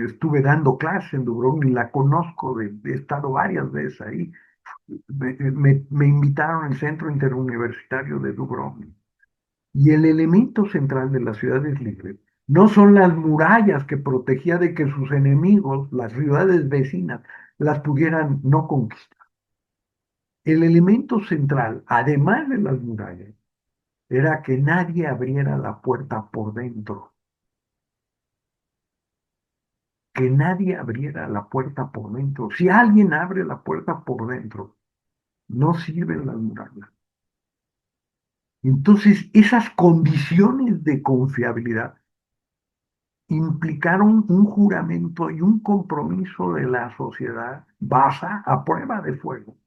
[SPEAKER 1] Estuve dando clase en Dubrovnik, la conozco, he estado varias veces ahí. Me invitaron al Centro Interuniversitario de Dubrovnik. Y el elemento central de las ciudades libres no son las murallas que protegía de que sus enemigos, las ciudades vecinas, las pudieran no conquistar. El elemento central, además de las murallas, era que nadie abriera la puerta por dentro, que nadie abriera la puerta por dentro. Si alguien abre la puerta por dentro, no sirven las murallas. Entonces, esas condiciones de confiabilidad implicaron un juramento y un compromiso de la sociedad basada a prueba de fuego,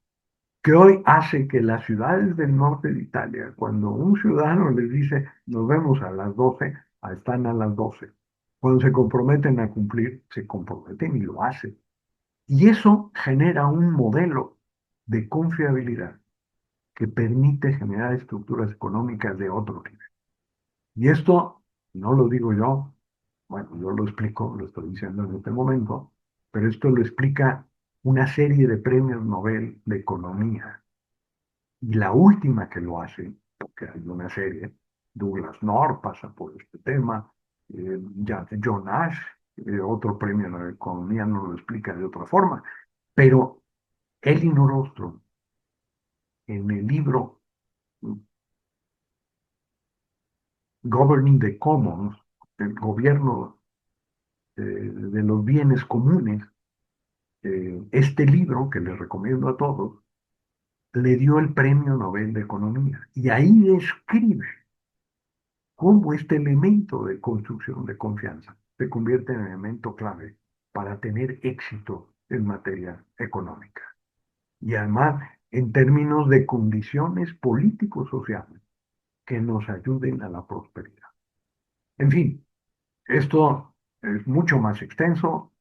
[SPEAKER 1] que hoy hace que las ciudades del norte de Italia, cuando un ciudadano les dice, nos vemos a las 12, están a las 12. Cuando se comprometen a cumplir, se comprometen y lo hacen. Y eso genera un modelo de confiabilidad que permite generar estructuras económicas de otro nivel. Y esto no lo digo yo, bueno, yo lo explico, lo estoy diciendo en este momento, pero esto lo explica una serie de premios Nobel de economía. Y la última que lo hace, porque hay una serie, Douglas North pasa por este tema, John Nash, otro premio Nobel de economía no lo explica de otra forma, pero Elinor Ostrom, en el libro Governing the Commons, el gobierno de los bienes comunes, este libro que les recomiendo a todos, le dio el Premio Nobel de Economía. Y ahí describe cómo este elemento de construcción de confianza se convierte en elemento clave para tener éxito en materia económica. Y además, en términos de condiciones políticos sociales que nos ayuden a la prosperidad. En fin, esto es mucho más extenso.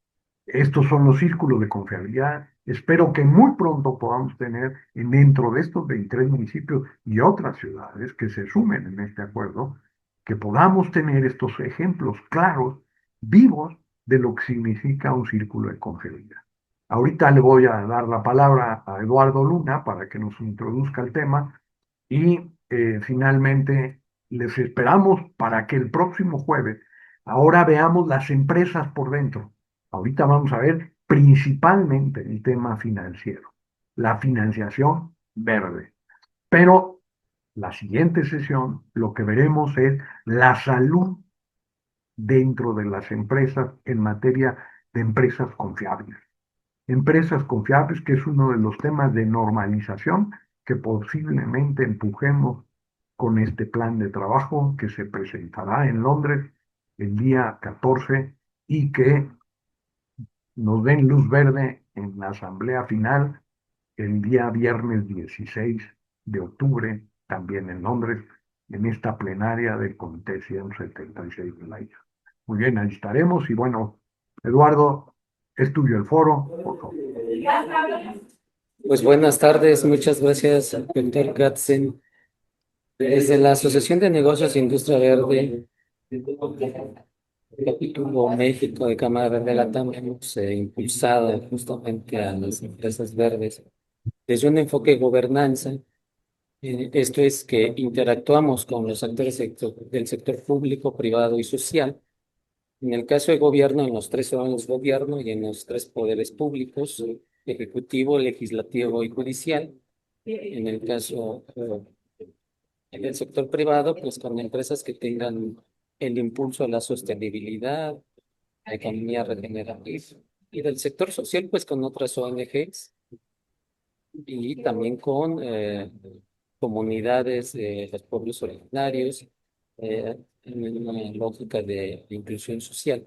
[SPEAKER 1] Estos son los círculos de confiabilidad. Espero que muy pronto podamos tener dentro de estos 23 municipios y otras ciudades que se sumen en este acuerdo, que podamos tener estos ejemplos claros, vivos, de lo que significa un círculo de confiabilidad. Ahorita le voy a dar la palabra a Eduardo Luna para que nos introduzca el tema y finalmente les esperamos para que el próximo jueves ahora veamos las empresas por dentro. Ahorita vamos a ver principalmente el tema financiero, la financiación verde. Pero la siguiente sesión lo que veremos es la salud dentro de las empresas en materia de empresas confiables. Empresas confiables, que es uno de los temas de normalización que posiblemente empujemos con este plan de trabajo que se presentará en Londres el día 14 y que nos den luz verde en la asamblea final el día viernes 16 de octubre, también en Londres, en esta plenaria del Comité 176 de la ISO. Muy bien, ahí estaremos y bueno, Eduardo, es tuyo el foro, por favor.
[SPEAKER 2] Pues buenas tardes, muchas gracias, doctor Katzen. Desde la Asociación de Negocios e Industria Verde, capítulo México de Cámara Verde Latam, hemos impulsado justamente a las empresas verdes desde un enfoque de gobernanza. Esto es que interactuamos con los actores del sector público, privado y social. En el caso de gobierno, en los tres órganos de gobierno y en los tres poderes públicos, ejecutivo, legislativo y judicial. En el caso del sector privado, pues con empresas que tengan el impulso a la sostenibilidad, a la economía regenerativa. Y del sector social, pues con otras ONGs y también con comunidades de los pueblos originarios, en una lógica de inclusión social.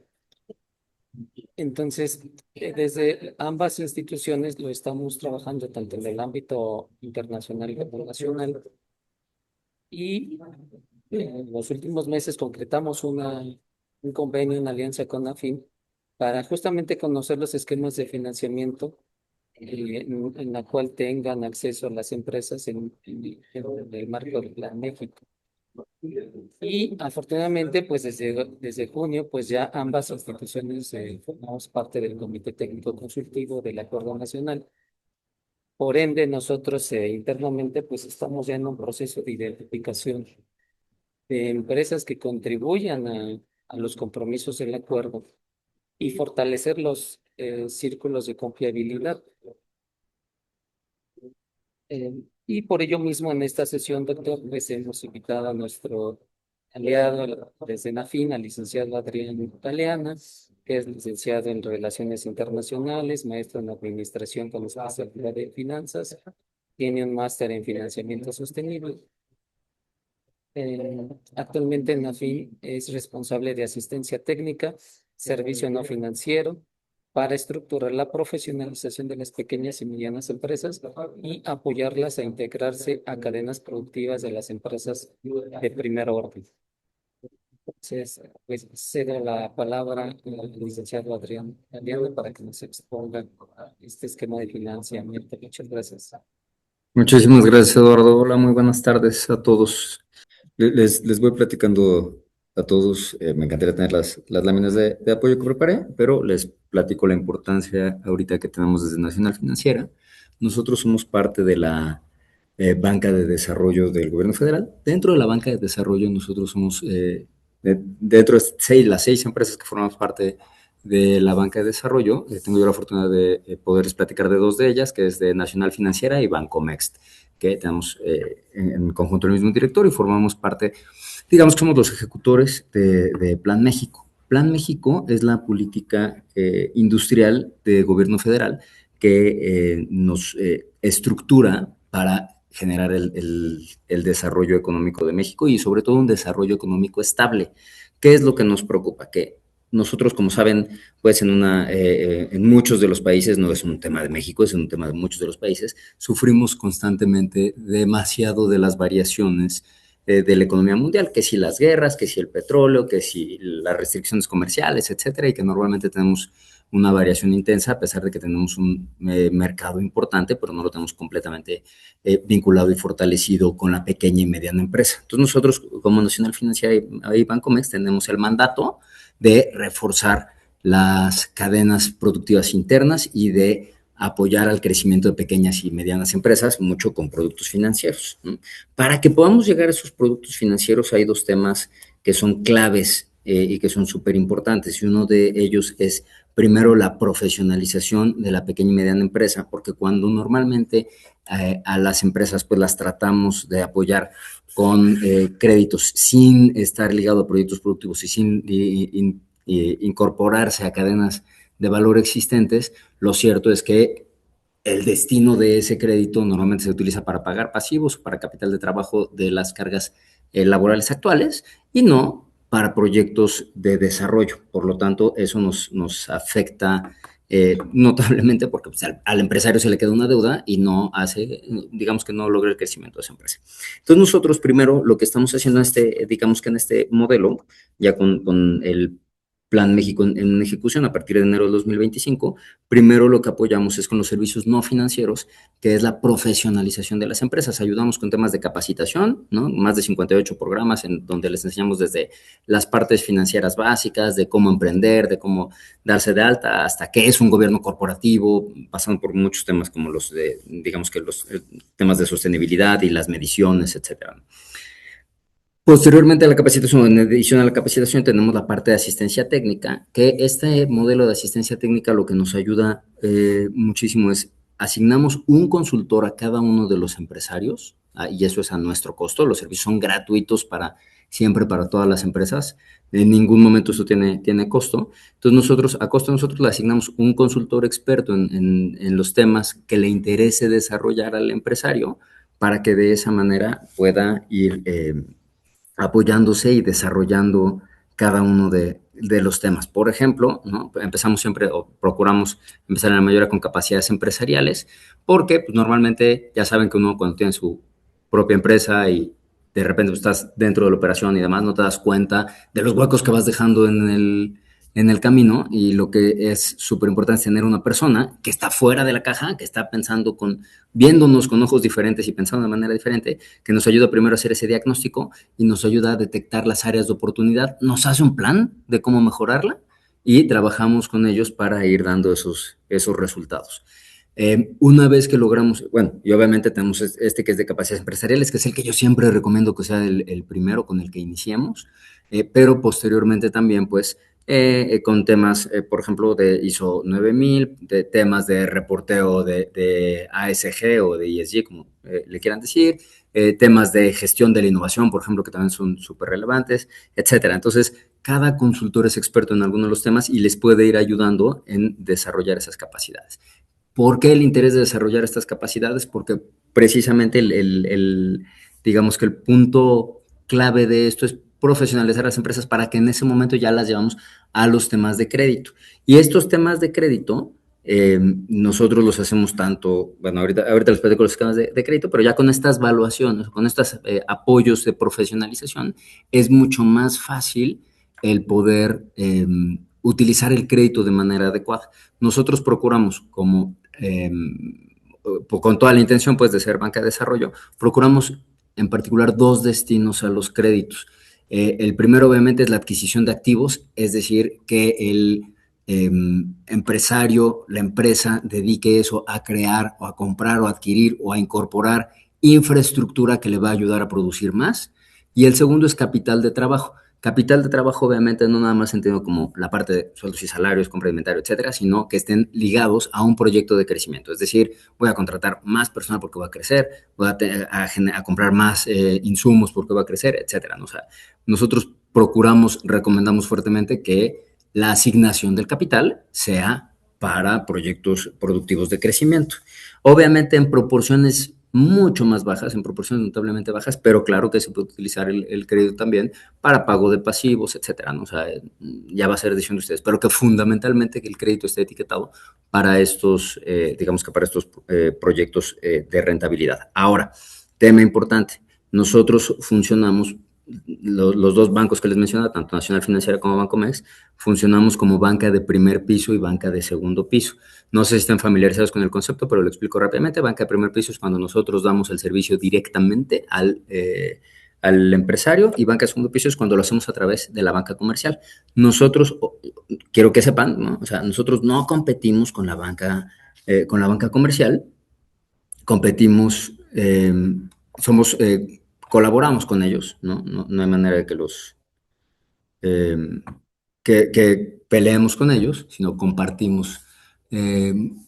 [SPEAKER 2] Entonces, desde ambas instituciones lo estamos trabajando tanto en el ámbito internacional como nacional. Y en los últimos meses concretamos un convenio, una alianza con AFIN para justamente conocer los esquemas de financiamiento en la cual tengan acceso a las empresas en el marco del Plan México. Y afortunadamente, pues desde junio, pues ya ambas instituciones formamos parte del Comité Técnico Consultivo del Acuerdo Nacional. Por ende, nosotros internamente, pues estamos ya en un proceso de identificación de empresas que contribuyan a los compromisos del acuerdo y fortalecer los círculos de confiabilidad. Y por ello mismo en esta sesión, doctor, pues hemos invitado a nuestro aliado desde NAFIN, al licenciado Adrián Galeana, que es licenciado en Relaciones Internacionales, maestro en Administración con especialidad de Finanzas, tiene un máster en Financiamiento Sostenible. Actualmente en NAFIN es responsable de asistencia técnica, servicio no financiero, para estructurar la profesionalización de las pequeñas y medianas empresas y apoyarlas a integrarse a cadenas productivas de las empresas de primer orden. Entonces, pues cedo la palabra al licenciado Adrián Galeano para que nos exponga este esquema de financiamiento. Muchas gracias.
[SPEAKER 3] Muchísimas gracias, Eduardo. Hola, muy buenas tardes a todos. Les voy platicando a todos. Me encantaría tener las láminas de apoyo que preparé, pero les platico la importancia ahorita que tenemos desde Nacional Financiera. Nosotros somos parte de la banca de desarrollo del gobierno federal. Dentro de la banca de desarrollo, nosotros somos, dentro de las 6 empresas que formamos parte de la banca de desarrollo, tengo yo la fortuna de poderles platicar de 2 de ellas, que es de Nacional Financiera y Bancomext, que tenemos en conjunto el mismo director y formamos parte, digamos que somos los ejecutores de Plan México. Plan México es la política industrial de gobierno federal que nos estructura para generar el desarrollo económico de México y sobre todo un desarrollo económico estable. ¿Qué es lo que nos preocupa? Que nosotros, como saben, pues en muchos de los países, no es un tema de México, es un tema de muchos de los países, sufrimos constantemente demasiado de las variaciones de la economía mundial, que si las guerras, que si el petróleo, que si las restricciones comerciales, etcétera, y que normalmente tenemos una variación intensa, a pesar de que tenemos un mercado importante, pero no lo tenemos completamente vinculado y fortalecido con la pequeña y mediana empresa. Entonces nosotros, como Nacional Financiera y Bancomext, tenemos el mandato de reforzar las cadenas productivas internas y de apoyar al crecimiento de pequeñas y medianas empresas, mucho con productos financieros, ¿no? Para que podamos llegar a esos productos financieros hay dos temas que son claves y que son súper importantes, y uno de ellos es primero la profesionalización de la pequeña y mediana empresa, porque cuando normalmente a las empresas pues las tratamos de apoyar con créditos sin estar ligado a proyectos productivos y sin incorporarse a cadenas de valor existentes, lo cierto es que el destino de ese crédito normalmente se utiliza para pagar pasivos o para capital de trabajo de las cargas laborales actuales y no para proyectos de desarrollo. Por lo tanto, eso nos afecta notablemente porque pues, al empresario se le queda una deuda y no hace, digamos que no logra el crecimiento de esa empresa. Entonces nosotros primero lo que estamos haciendo digamos que en este modelo, ya con el Plan México en ejecución a partir de enero del 2025, primero lo que apoyamos es con los servicios no financieros, que es la profesionalización de las empresas. Ayudamos con temas de capacitación, ¿no? Más de 58 programas en donde les enseñamos desde las partes financieras básicas, de cómo emprender, de cómo darse de alta, hasta qué es un gobierno corporativo, pasando por muchos temas como los de, digamos que los temas de sostenibilidad y las mediciones, etcétera. Posteriormente a la capacitación, en adición a la capacitación, tenemos la parte de asistencia técnica, que este modelo de asistencia técnica lo que nos ayuda muchísimo es asignamos un consultor a cada uno de los empresarios, y eso es a nuestro costo. Los servicios son gratuitos siempre para todas las empresas. En ningún momento eso tiene costo. Entonces a costo nosotros le asignamos un consultor experto en los temas que le interese desarrollar al empresario para que de esa manera pueda ir apoyándose y desarrollando cada uno de los temas. Por ejemplo, ¿no? Empezamos siempre o procuramos empezar en la mayoría con capacidades empresariales, porque pues, normalmente ya saben que uno cuando tiene su propia empresa y de repente pues, estás dentro de la operación y demás, no te das cuenta de los huecos que vas dejando en el camino, y lo que es súper importante es tener una persona que está fuera de la caja, que está pensando viéndonos con ojos diferentes y pensando de manera diferente, que nos ayuda primero a hacer ese diagnóstico y nos ayuda a detectar las áreas de oportunidad, nos hace un plan de cómo mejorarla y trabajamos con ellos para ir dando esos resultados. Una vez que logramos, bueno, y obviamente tenemos que es de capacidades empresariales, que es el que yo siempre recomiendo que sea el primero con el que iniciemos, pero posteriormente también, pues, con temas, por ejemplo, de ISO 9000, de temas de reporteo de ASG o de ESG, como le quieran decir, temas de gestión de la innovación, por ejemplo, que también son súper relevantes, etcétera. Entonces, cada consultor es experto en alguno de los temas y les puede ir ayudando en desarrollar esas capacidades. ¿Por qué el interés de desarrollar estas capacidades? Porque precisamente digamos que el punto clave de esto es profesionalizar a las empresas para que en ese momento ya las llevamos a los temas de crédito. Y estos temas de crédito, nosotros los hacemos tanto, bueno, ahorita les platico los temas de crédito, pero ya con estas evaluaciones, con estos apoyos de profesionalización, es mucho más fácil el poder utilizar el crédito de manera adecuada. Nosotros procuramos, como con toda la intención pues de ser banca de desarrollo, procuramos en particular dos destinos a los créditos. El primero obviamente es la adquisición de activos, es decir, que el empresario, la empresa dedique eso a crear o a comprar o a adquirir o a incorporar infraestructura que le va a ayudar a producir más. Y el segundo es capital de trabajo. Capital de trabajo, obviamente, no nada más entendido como la parte de sueldos y salarios, compra de inventario, etcétera, sino que estén ligados a un proyecto de crecimiento. Es decir, voy a contratar más personal porque va a crecer, voy a comprar más insumos porque va a crecer, etcétera, ¿no? O sea, nosotros recomendamos fuertemente que la asignación del capital sea para proyectos productivos de crecimiento. Obviamente en proporciones mucho más bajas, en proporciones notablemente bajas, pero claro que se puede utilizar el crédito también para pago de pasivos, etcétera, ¿no? O sea, ya va a ser decisión de ustedes, pero que fundamentalmente que el crédito esté etiquetado para estos, digamos que para estos proyectos de rentabilidad. Ahora, tema importante, nosotros funcionamos, los dos bancos que les mencionaba, tanto Nacional Financiera como Bancomext, funcionamos como banca de primer piso y banca de segundo piso. No sé si están familiarizados con el concepto, pero lo explico rápidamente. Banca de primer piso es cuando nosotros damos el servicio directamente al empresario, y banca de segundo piso es cuando lo hacemos a través de la banca comercial. Nosotros, quiero que sepan, ¿no? O sea, nosotros no competimos con la banca comercial, competimos, somos, colaboramos con ellos, ¿no? No hay manera de que eh, que peleemos con ellos, sino compartimos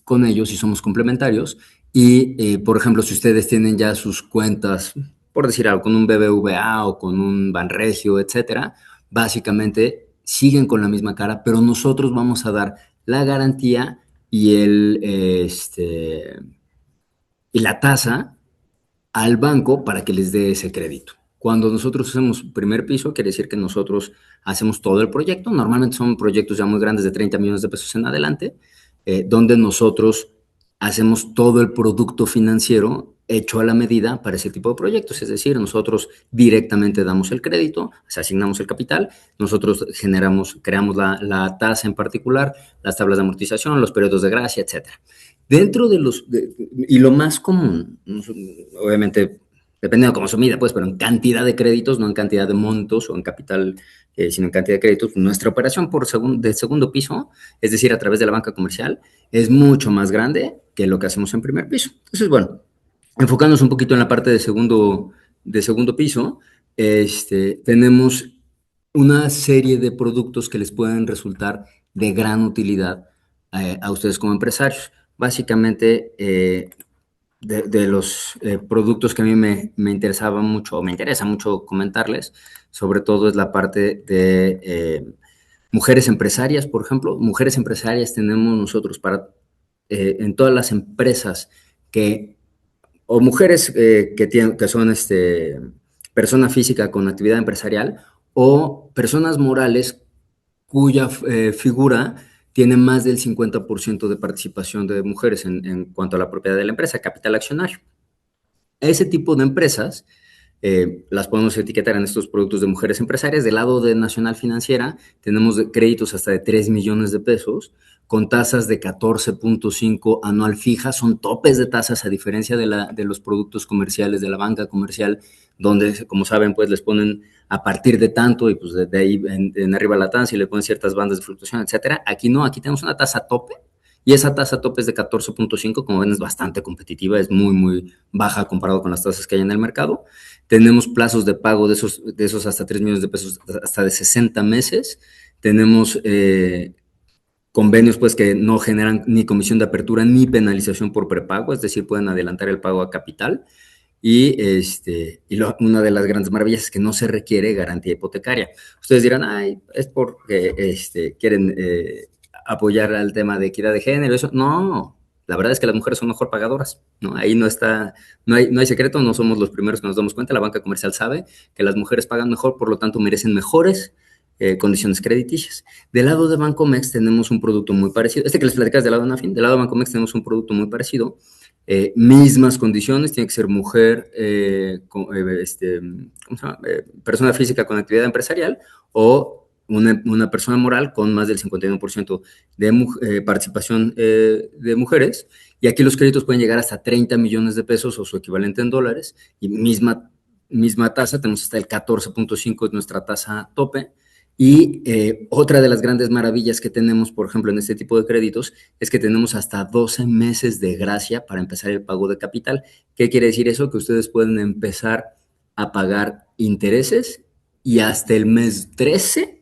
[SPEAKER 3] con ellos y somos complementarios. Y, por ejemplo, si ustedes tienen ya sus cuentas, por decir algo, con un BBVA o con un Banregio, etcétera, básicamente siguen con la misma cara, pero nosotros vamos a dar la garantía y y la tasa al banco para que les dé ese crédito. Cuando nosotros hacemos primer piso, quiere decir que nosotros hacemos todo el proyecto. Normalmente son proyectos ya muy grandes de 30 millones de pesos en adelante, donde nosotros hacemos todo el producto financiero hecho a la medida para ese tipo de proyectos. Es decir, nosotros directamente damos el crédito, o sea, asignamos el capital, nosotros creamos la tasa en particular, las tablas de amortización, los periodos de gracia, etcétera. Dentro de y lo más común, obviamente, dependiendo de cómo se mida, pues, pero en cantidad de créditos, no en cantidad de montos o en capital, sino en cantidad de créditos, nuestra operación de segundo piso, es decir, a través de la banca comercial, es mucho más grande que lo que hacemos en primer piso. Entonces, bueno, enfocándonos un poquito en la parte de segundo piso, tenemos una serie de productos que les pueden resultar de gran utilidad a ustedes como empresarios. Básicamente, de los productos que a mí me interesaba mucho, o me interesa mucho comentarles, sobre todo es la parte de mujeres empresarias, por ejemplo. Mujeres empresarias tenemos nosotros en todas las empresas o mujeres que son persona física con actividad empresarial, o personas morales cuya figura tiene más del 50% de participación de mujeres en cuanto a la propiedad de la empresa, capital accionario. Ese tipo de empresas las podemos etiquetar en estos productos de mujeres empresarias. Del lado de Nacional Financiera tenemos créditos hasta de 3 millones de pesos con tasas de 14.5 anual fija. Son topes de tasas a diferencia de los productos comerciales de la banca comercial, donde, como saben, pues les ponen a partir de tanto y pues de ahí en arriba la tasa y le ponen ciertas bandas de fluctuación, etcétera. Aquí no, aquí tenemos una tasa tope. Y esa tasa tope es de 14.5, como ven, es bastante competitiva, es muy, muy baja comparado con las tasas que hay en el mercado. Tenemos plazos de pago de esos hasta 3 millones de pesos, hasta de 60 meses. Tenemos convenios pues que no generan ni comisión de apertura ni penalización por prepago, es decir, pueden adelantar el pago a capital. Y, una de las grandes maravillas es que no se requiere garantía hipotecaria. Ustedes dirán, ay, es porque quieren apoyar al tema de equidad de género. Eso no, la verdad es que las mujeres son mejor pagadoras, ¿no? Ahí no hay secreto, no somos los primeros que nos damos cuenta. La banca comercial sabe que las mujeres pagan mejor, por lo tanto merecen mejores condiciones crediticias. Del lado de Bancomext tenemos un producto muy parecido. Que les platicas del lado de Nafin, del lado de Bancomext tenemos un producto muy parecido. Mismas condiciones, tiene que ser mujer, ¿cómo se llama? Persona física con actividad empresarial o una persona moral con más del 51% de participación de mujeres. Y aquí los créditos pueden llegar hasta 30 millones de pesos o su equivalente en dólares, y misma tasa, tenemos hasta el 14.5 es nuestra tasa tope. Y otra de las grandes maravillas que tenemos, por ejemplo, en este tipo de créditos, es que tenemos hasta 12 meses de gracia para empezar el pago de capital. ¿Qué quiere decir eso? Que ustedes pueden empezar a pagar intereses y hasta el mes 13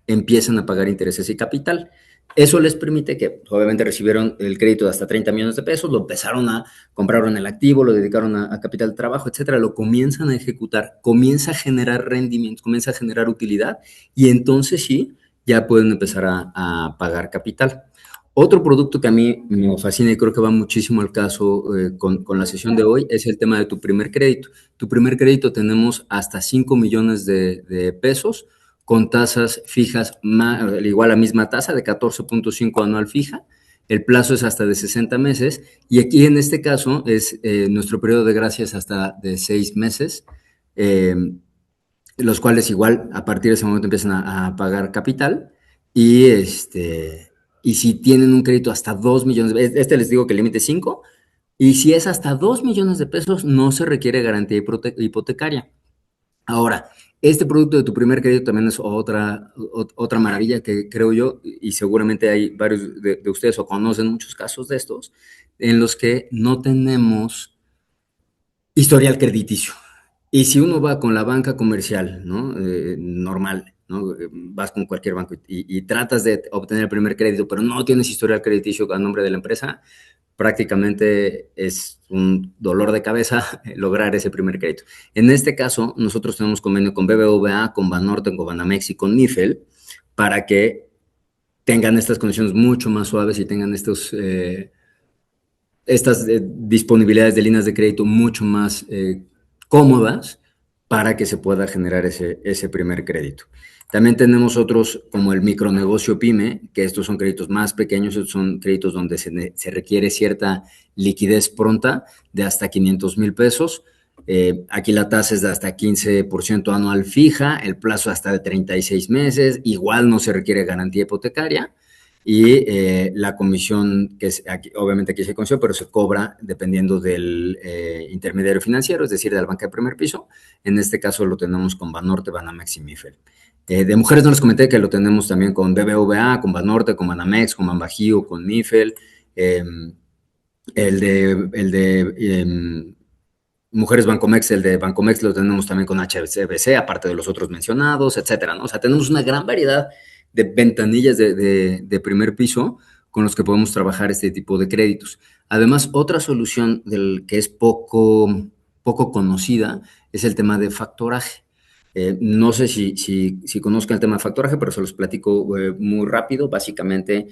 [SPEAKER 3] empiezan a pagar intereses y capital. Eso les permite que, obviamente, recibieron el crédito de hasta 30 millones de pesos, lo empezaron compraron el activo, lo dedicaron a capital de trabajo, etcétera, lo comienzan a ejecutar, comienza a generar rendimientos, comienza a generar utilidad, y entonces sí, ya pueden empezar a pagar capital. Otro producto que a mí me fascina y creo que va muchísimo al caso con la sesión de hoy es el tema de tu primer crédito. Tu primer crédito tenemos hasta 5 millones de pesos con tasas fijas, igual a misma tasa de 14.5 anual fija. El plazo es hasta de 60 meses y aquí en este caso es nuestro periodo de gracia es hasta de 6 meses, los cuales igual a partir de ese momento empiezan a pagar capital y y si tienen un crédito hasta 2 millones, les digo que el límite es 5, y si es hasta 2 millones de pesos no se requiere garantía hipotecaria. Ahora, este producto de tu primer crédito también es otra maravilla que creo yo, y seguramente hay varios de ustedes o conocen muchos casos de estos, en los que no tenemos historial crediticio. Y si uno va con la banca comercial, ¿no? Normal, ¿no? Vas con cualquier banco y tratas de obtener el primer crédito, pero no tienes historial crediticio a nombre de la empresa, prácticamente es un dolor de cabeza lograr ese primer crédito. En este caso, nosotros tenemos convenio con BBVA, con Banorte, con Banamex y con Nifel para que tengan estas condiciones mucho más suaves y tengan estas disponibilidades de líneas de crédito mucho más cómodas para que se pueda generar ese primer crédito. También tenemos otros como el micronegocio PYME, que estos son créditos más pequeños, estos son créditos donde se requiere cierta liquidez pronta de hasta 500,000 pesos. Aquí la tasa es de hasta 15% anual fija, el plazo hasta de 36 meses, igual no se requiere garantía hipotecaria y la comisión, que es aquí, obviamente aquí se conoce, pero se cobra dependiendo del intermediario financiero, es decir, de la banca de primer piso. En este caso lo tenemos con Banorte, Banamex y Mifel. De mujeres no les comenté que lo tenemos también con BBVA, con Banorte, con Banamex, con Banbajío, con Mifel. El de Mujeres Bancomex, el de Bancomex lo tenemos también con HSBC, aparte de los otros mencionados, etcétera, ¿no? O sea, tenemos una gran variedad de ventanillas de primer piso con los que podemos trabajar este tipo de créditos. Además, otra solución que es poco conocida es el tema de factoraje. No sé si conozcan el tema de factoraje, pero se los platico muy rápido. Básicamente,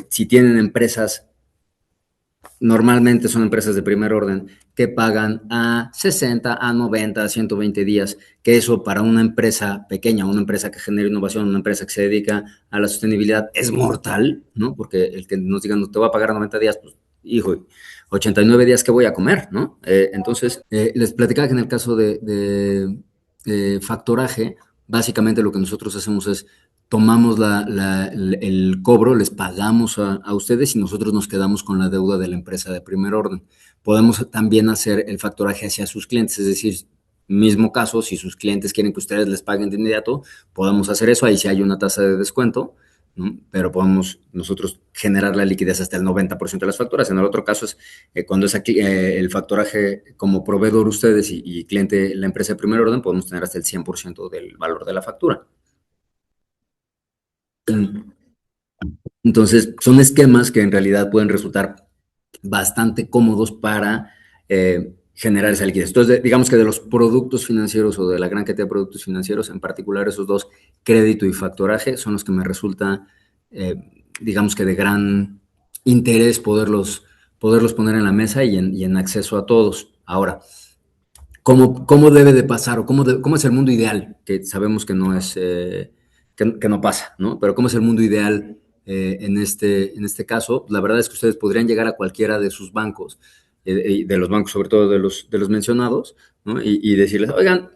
[SPEAKER 3] si tienen empresas, normalmente son empresas de primer orden que pagan a 60, a 90, a 120 días, que eso para una empresa pequeña, una empresa que genera innovación, una empresa que se dedica a la sostenibilidad es mortal, ¿no? Porque el que nos digan, no te voy a pagar 90 días, pues, hijo, 89 días que voy a comer, ¿no? Entonces, les platicaba que en el caso de factoraje, básicamente lo que nosotros hacemos es tomamos el cobro, les pagamos a ustedes y nosotros nos quedamos con la deuda de la empresa de primer orden. Podemos también hacer el factoraje hacia sus clientes, es decir, mismo caso, si sus clientes quieren que ustedes les paguen de inmediato, podemos hacer eso, ahí sí hay una tasa de descuento, ¿no? Pero podemos nosotros generar la liquidez hasta el 90% de las facturas. En el otro caso es cuando es aquí, el factoraje como proveedor ustedes y cliente la empresa de primer orden, podemos tener hasta el 100% del valor de la factura. Entonces, son esquemas que en realidad pueden resultar bastante cómodos para generar esa liquidez. Entonces, digamos que de los productos financieros o de la gran cantidad de productos financieros, en particular esos dos, crédito y factoraje, son los que me resulta, digamos que de gran interés poderlos poner en la mesa y en acceso a todos. Ahora, ¿cómo debe de pasar o cómo es el mundo ideal? Que sabemos que no es, que no pasa, ¿no? Pero ¿cómo es el mundo ideal en este caso? La verdad es que ustedes podrían llegar a cualquiera de sus bancos, de los bancos, sobre todo de los mencionados, ¿no? Y decirles, oigan,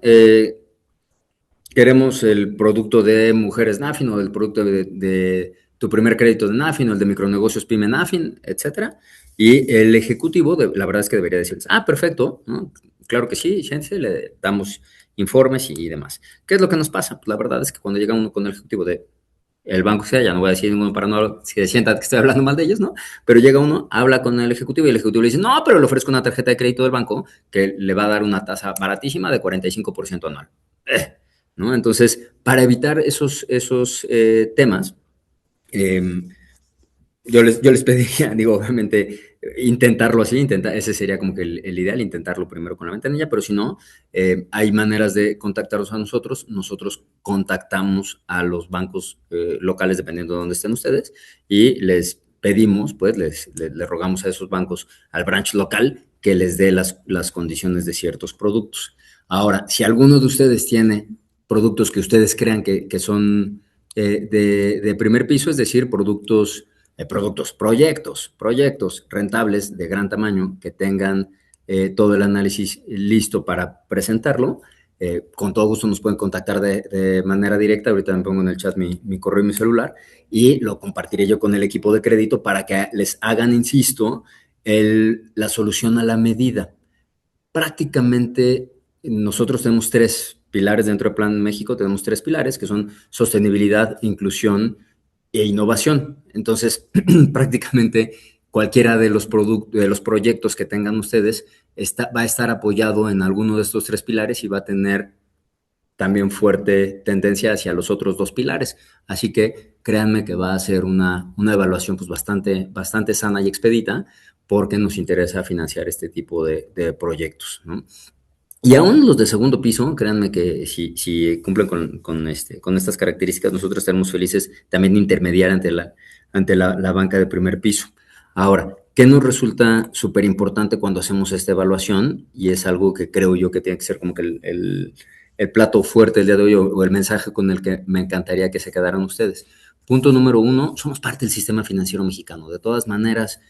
[SPEAKER 3] queremos el producto de Mujeres Nafin o el producto de tu primer crédito de Nafin o el de micronegocios PYME Nafin, etcétera. Y el ejecutivo, la verdad es que debería decirles, perfecto, ¿no? Claro que sí, gente, le damos informes y demás. ¿Qué es lo que nos pasa? Pues la verdad es que cuando llega uno con el ejecutivo de el banco sea, ya no voy a decir ninguno para no si se sienta que estoy hablando mal de ellos, ¿no? Pero llega uno, habla con el ejecutivo y el ejecutivo le dice, no, pero le ofrezco una tarjeta de crédito del banco que le va a dar una tasa baratísima de 45% anual. ¿No? Entonces, para evitar esos temas, eh, yo les pediría, digo, obviamente, intentarlo así, ese sería como que el ideal, intentarlo primero con la ventanilla, pero si no, hay maneras de contactarlos a nosotros contactamos a los bancos locales, dependiendo de dónde estén ustedes, y les pedimos, pues, les rogamos a esos bancos, al branch local, que les dé las condiciones de ciertos productos. Ahora, si alguno de ustedes tiene productos que ustedes crean que son de primer piso, es decir, proyectos rentables de gran tamaño que tengan todo el análisis listo para presentarlo. Con todo gusto nos pueden contactar de manera directa. Ahorita me pongo en el chat mi correo y mi celular y lo compartiré yo con el equipo de crédito para que les hagan, insisto, la solución a la medida. Prácticamente nosotros tenemos pilares dentro de Plan México tenemos 3 pilares que son sostenibilidad, inclusión e innovación. Entonces, prácticamente cualquiera de los proyectos que tengan ustedes va a estar apoyado en alguno de estos 3 pilares y va a tener también fuerte tendencia hacia los otros 2 pilares. Así que créanme que va a ser una evaluación pues bastante sana y expedita porque nos interesa financiar este tipo de proyectos, ¿no? Y aún los de segundo piso, créanme que si cumplen con estas características, nosotros estaremos felices también de intermediar ante la banca de primer piso. Ahora, ¿qué nos resulta súper importante cuando hacemos esta evaluación? Y es algo que creo yo que tiene que ser como que el plato fuerte del día de hoy o el mensaje con el que me encantaría que se quedaran ustedes. Punto número 1, somos parte del sistema financiero mexicano. De todas maneras,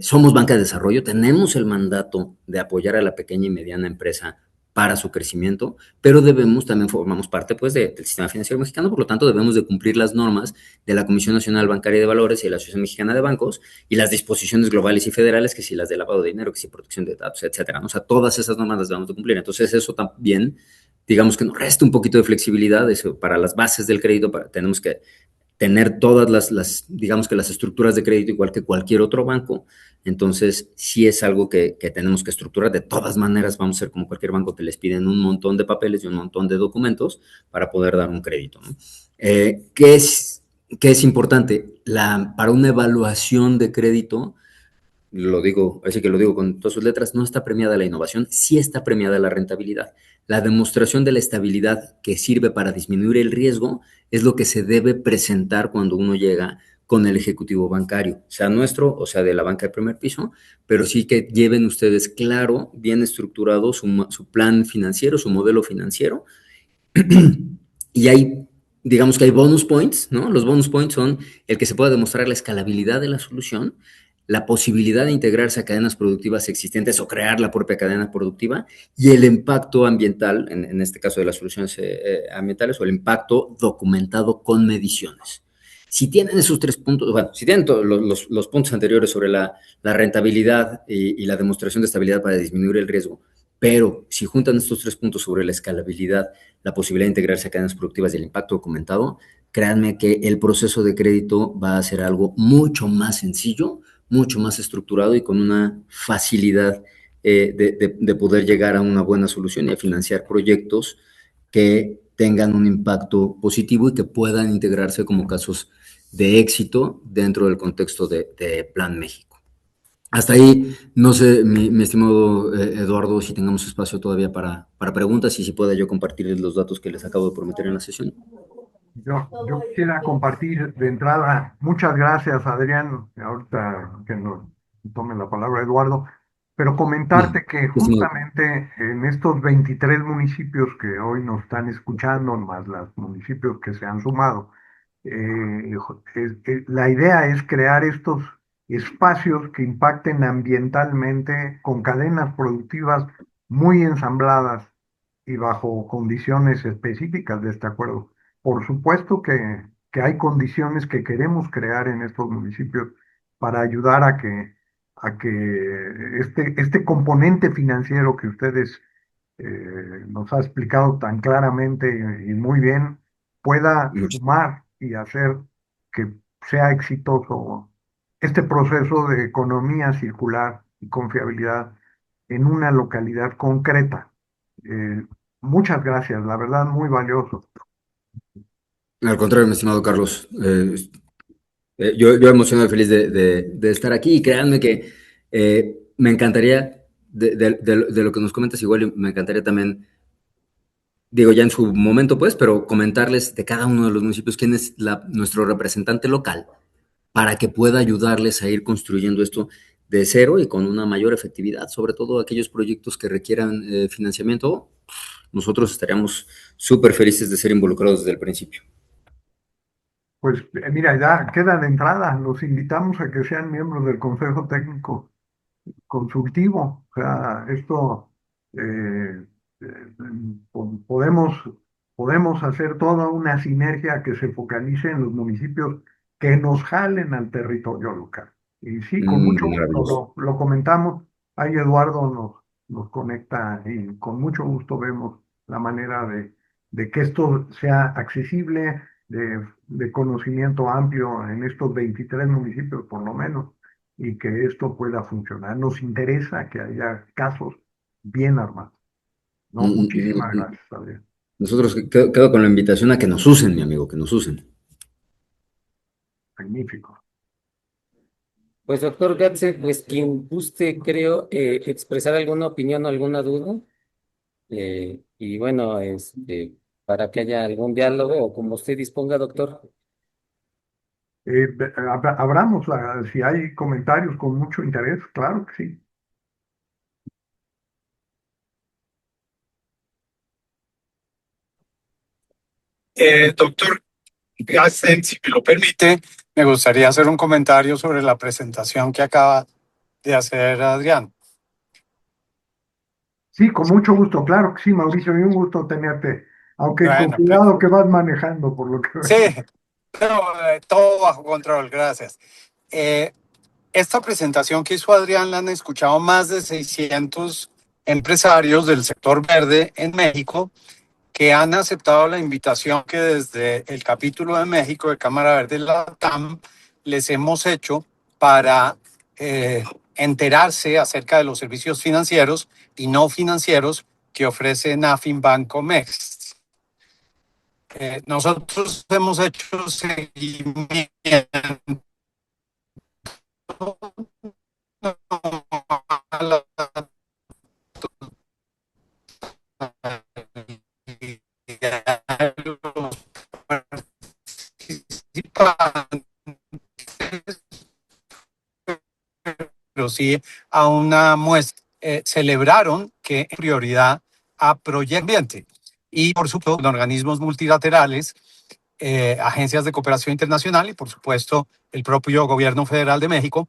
[SPEAKER 3] somos banca de desarrollo, tenemos el mandato de apoyar a la pequeña y mediana empresa para su crecimiento, pero también formamos parte pues del sistema financiero mexicano, por lo tanto debemos de cumplir las normas de la Comisión Nacional Bancaria de Valores y de la Asociación Mexicana de Bancos y las disposiciones globales y federales, que si las de lavado de dinero, que si protección de datos, etcétera, ¿no? O sea, todas esas normas las debemos de cumplir. Entonces eso también, digamos que nos resta un poquito de flexibilidad para las bases del crédito, tenemos que tener todas digamos que las estructuras de crédito igual que cualquier otro banco. Entonces, sí es algo que tenemos que estructurar. De todas maneras, vamos a ser como cualquier banco que les piden un montón de papeles y un montón de documentos para poder dar un crédito, ¿no? ¿Qué es importante? Para una evaluación de crédito, lo digo, así que lo digo con todas sus letras, no está premiada la innovación, sí está premiada la rentabilidad. La demostración de la estabilidad que sirve para disminuir el riesgo es lo que se debe presentar cuando uno llega con el ejecutivo bancario, sea nuestro o sea de la banca de primer piso, pero sí que lleven ustedes claro, bien estructurado su plan financiero, su modelo financiero. Y digamos que hay bonus points, ¿no? Los bonus points son el que se pueda demostrar la escalabilidad de la solución, la posibilidad de integrarse a cadenas productivas existentes o crear la propia cadena productiva y el impacto ambiental, en este caso de las soluciones ambientales, o el impacto documentado con mediciones. Si tienen esos 3 puntos, bueno, si tienen todos los puntos anteriores sobre la rentabilidad y la demostración de estabilidad para disminuir el riesgo, pero si juntan estos 3 puntos sobre la escalabilidad, la posibilidad de integrarse a cadenas productivas y el impacto documentado, créanme que el proceso de crédito va a ser algo mucho más sencillo, mucho más estructurado y con una facilidad de poder llegar a una buena solución y a financiar proyectos que tengan un impacto positivo y que puedan integrarse como casos de éxito dentro del contexto de Plan México. Hasta ahí, no sé, mi estimado Eduardo, si tengamos espacio todavía para preguntas y si pueda yo compartirles los datos que les acabo de prometer en la sesión.
[SPEAKER 1] Yo quisiera compartir de entrada, muchas gracias Adrián, ahorita que nos tome la palabra Eduardo, pero
[SPEAKER 3] No,
[SPEAKER 1] comentarte que
[SPEAKER 3] estimado,
[SPEAKER 1] justamente en estos 23 municipios que hoy nos están escuchando, más los municipios que se han sumado, la idea es crear estos espacios que impacten ambientalmente con cadenas productivas muy ensambladas y bajo condiciones específicas de este acuerdo. Por supuesto que hay condiciones que queremos crear en estos municipios para ayudar a que este componente financiero que ustedes nos ha explicado tan claramente y muy bien pueda
[SPEAKER 3] muchas
[SPEAKER 1] sumar y hacer que sea exitoso este proceso de economía circular y confiabilidad en una localidad concreta. Eh, Muchas gracias, la verdad, muy valioso.
[SPEAKER 3] Al contrario, mi estimado Carlos, yo emocionado y feliz de estar aquí y créanme que me encantaría, de lo que nos comentas igual, me encantaría también, digo ya en su momento pues, pero comentarles de cada uno de los municipios quién es nuestro representante local para que pueda ayudarles a ir construyendo esto de cero y con una mayor efectividad, sobre todo aquellos proyectos que requieran financiamiento. Nosotros estaríamos súper felices de ser involucrados desde el principio.
[SPEAKER 1] Pues mira, ya queda de entrada, los invitamos a que sean miembros del Consejo Técnico Consultivo. O sea, esto podemos, podemos hacer toda una sinergia que se focalice en los municipios que nos jalen al territorio local. Y sí, con mucho
[SPEAKER 3] Maravilloso.
[SPEAKER 1] gusto lo comentamos. Ahí Eduardo nos conecta y con mucho gusto vemos la manera de que esto sea accesible, de conocimiento amplio en estos 23 municipios por lo menos, y que esto pueda funcionar. Nos interesa que haya casos bien armados. No, muchísimas gracias, Adrián.
[SPEAKER 3] Nosotros quedo con la invitación a que nos usen, mi amigo, que nos usen.
[SPEAKER 1] Magnífico.
[SPEAKER 2] Pues doctor Gatze, pues quien guste, creo, expresar alguna opinión o alguna duda, y bueno, para que haya algún diálogo o como usted disponga, doctor.
[SPEAKER 1] Abramos si hay comentarios con mucho interés, claro que sí.
[SPEAKER 4] Doctor Gassen, si me lo permite, me gustaría hacer un comentario sobre la presentación que acaba de hacer Adrián.
[SPEAKER 1] Sí, con mucho gusto, claro que sí, Mauricio, y un gusto tenerte, aunque con
[SPEAKER 4] Bueno,
[SPEAKER 1] cuidado que vas manejando, por lo que
[SPEAKER 4] sí,
[SPEAKER 1] veo.
[SPEAKER 4] todo bajo control, gracias. Eh, Esta presentación que hizo Adrián la han escuchado más de 600 empresarios del sector verde en México que han aceptado la invitación que desde el capítulo de México de Cámara Verde Latam les hemos hecho para enterarse acerca de los servicios financieros y no financieros que ofrece Nafin Banco Mex. Nosotros hemos hecho seguimiento a la pero sí a una muestra. Celebraron que en prioridad a proyecto ambiente y por supuesto organismos multilaterales, agencias de cooperación internacional y por supuesto el propio gobierno federal de México,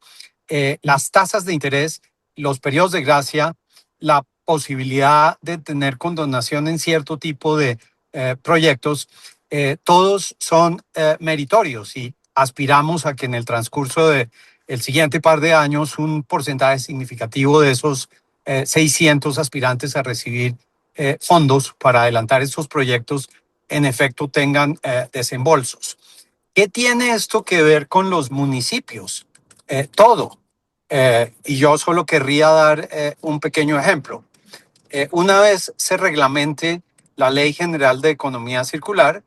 [SPEAKER 4] las tasas de interés, los periodos de gracia, la posibilidad de tener condonación en cierto tipo de proyectos, todos son meritorios y aspiramos a que en el transcurso de el siguiente par de años un porcentaje significativo de esos 600 aspirantes a recibir fondos para adelantar estos proyectos en efecto tengan desembolsos. ¿Qué tiene esto que ver con los municipios? Todo. Y yo solo querría dar un pequeño ejemplo. Una vez se reglamente la Ley General de Economía Circular,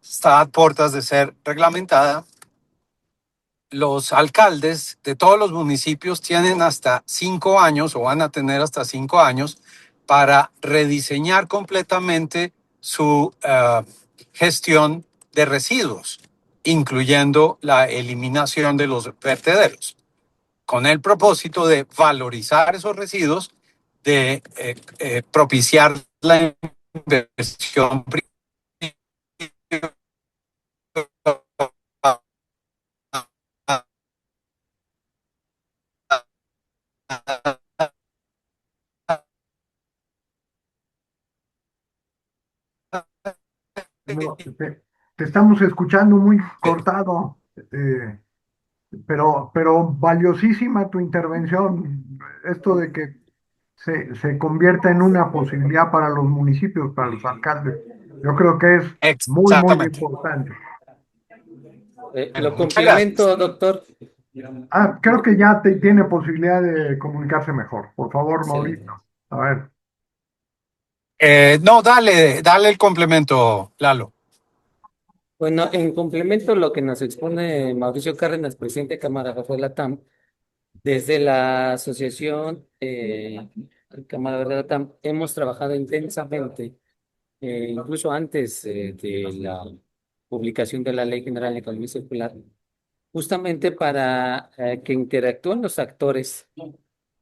[SPEAKER 4] está a puertas de ser reglamentada, los alcaldes de todos los municipios tienen hasta 5 años o van a tener hasta 5 años para rediseñar completamente su gestión de residuos, incluyendo la eliminación de los vertederos, con el propósito de valorizar esos residuos, de propiciar la inversión
[SPEAKER 1] No, te estamos escuchando muy cortado, pero valiosísima tu intervención. Esto de que se convierta en una posibilidad para los municipios, para los alcaldes. Yo creo que es muy, muy
[SPEAKER 4] exactamente.
[SPEAKER 1] importante.
[SPEAKER 2] Lo
[SPEAKER 4] Muchas gracias.
[SPEAKER 2] complemento, doctor.
[SPEAKER 1] Creo que ya tiene posibilidad de comunicarse mejor. Por favor,
[SPEAKER 2] Sí.
[SPEAKER 1] Mauricio. A ver.
[SPEAKER 4] No, dale el complemento, Lalo.
[SPEAKER 2] Bueno, en complemento a lo que nos expone Mauricio Cárdenas, presidente de Cámara Rafael Latam, desde la asociación Cámara Verde Latam hemos trabajado intensamente, incluso antes de la publicación de la Ley General de Economía Circular, justamente para que interactúen los actores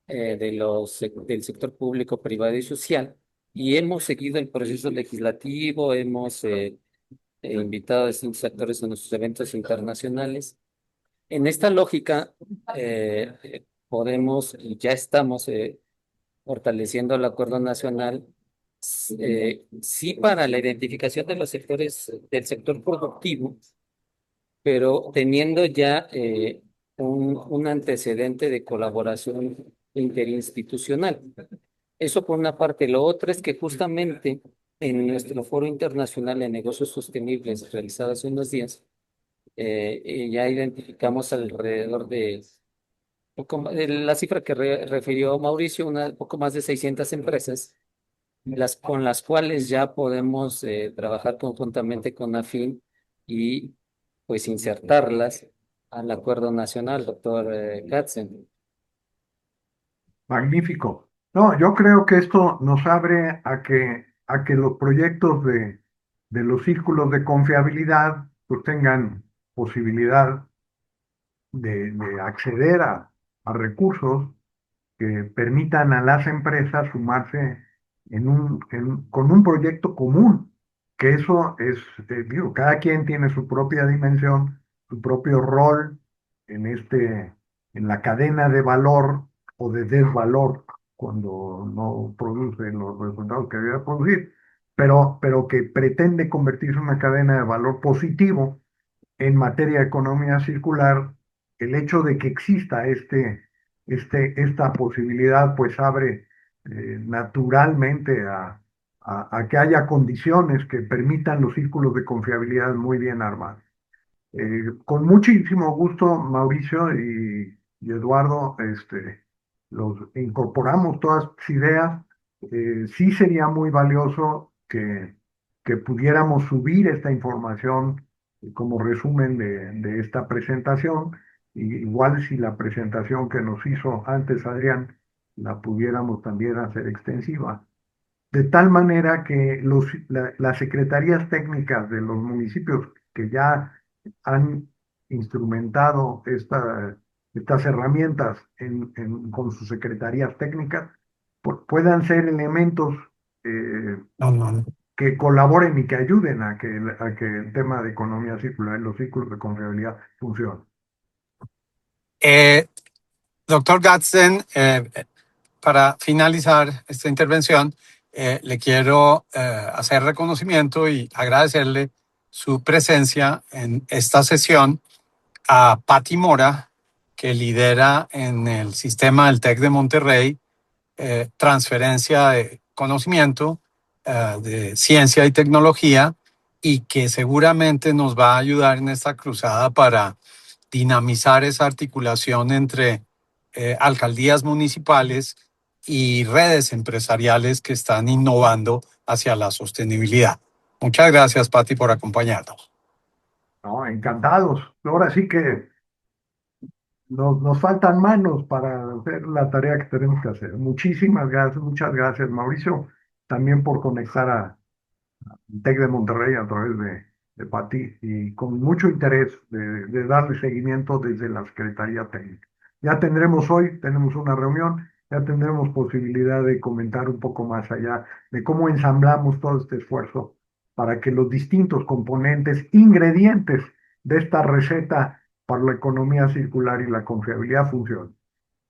[SPEAKER 2] del sector público, privado y social. Y hemos seguido el proceso legislativo, hemos invitado a distintos actores a nuestros eventos internacionales. En esta lógica, podemos y ya estamos fortaleciendo el acuerdo nacional, sí para la identificación de los sectores del sector productivo, pero teniendo ya un antecedente de colaboración interinstitucional. Eso por una parte. Lo otro es que justamente en nuestro Foro Internacional de Negocios Sostenibles realizado hace unos días, ya identificamos alrededor de, de la cifra que refirió Mauricio, poco más de 600 empresas, con las cuales ya podemos trabajar conjuntamente con AFIN y pues insertarlas al acuerdo nacional, doctor Katzen.
[SPEAKER 1] Magnífico. No, yo creo que esto nos abre a que los proyectos de los círculos de confiabilidad pues tengan posibilidad de acceder a recursos que permitan a las empresas sumarse con un proyecto común, que eso es, digo, cada quien tiene su propia dimensión, su propio rol en en la cadena de valor o de desvalor cuando no produce los resultados que debe producir, pero que pretende convertirse en una cadena de valor positivo en materia de economía circular. El hecho de que exista esta posibilidad, pues abre naturalmente a que haya condiciones que permitan los círculos de confiabilidad muy bien armados. Con muchísimo gusto, Mauricio y Eduardo, los incorporamos todas sus ideas. Sí sería muy valioso que pudiéramos subir esta información como resumen de esta presentación. Igual si la presentación que nos hizo antes Adrián la pudiéramos también hacer extensiva. De tal manera que las secretarías técnicas de los municipios que ya han instrumentado estas herramientas con sus secretarías técnicas puedan ser elementos
[SPEAKER 4] No, no.
[SPEAKER 1] que colaboren y que ayuden a que el tema de economía circular y los ciclos de confiabilidad funcionen.
[SPEAKER 4] Doctor Gatzen, para finalizar esta intervención, le quiero hacer reconocimiento y agradecerle su presencia en esta sesión a Pati Mora, que lidera en el sistema del TEC de Monterrey transferencia de conocimiento, de ciencia y tecnología, y que seguramente nos va a ayudar en esta cruzada para dinamizar esa articulación entre alcaldías municipales y redes empresariales que están innovando hacia la sostenibilidad. Muchas gracias, Pati, por acompañarnos.
[SPEAKER 1] No, encantados. Ahora sí que nos faltan manos para hacer la tarea que tenemos que hacer. Muchísimas gracias, muchas gracias, Mauricio, también por conectar a TEC de Monterrey a través de Pati y con mucho interés de darle seguimiento desde la Secretaría Técnica. Ya tendremos hoy, tenemos una reunión, ya tendremos posibilidad de comentar un poco más allá de cómo ensamblamos todo este esfuerzo para que los distintos componentes, ingredientes de esta receta para la economía circular y la confiabilidad funcionen.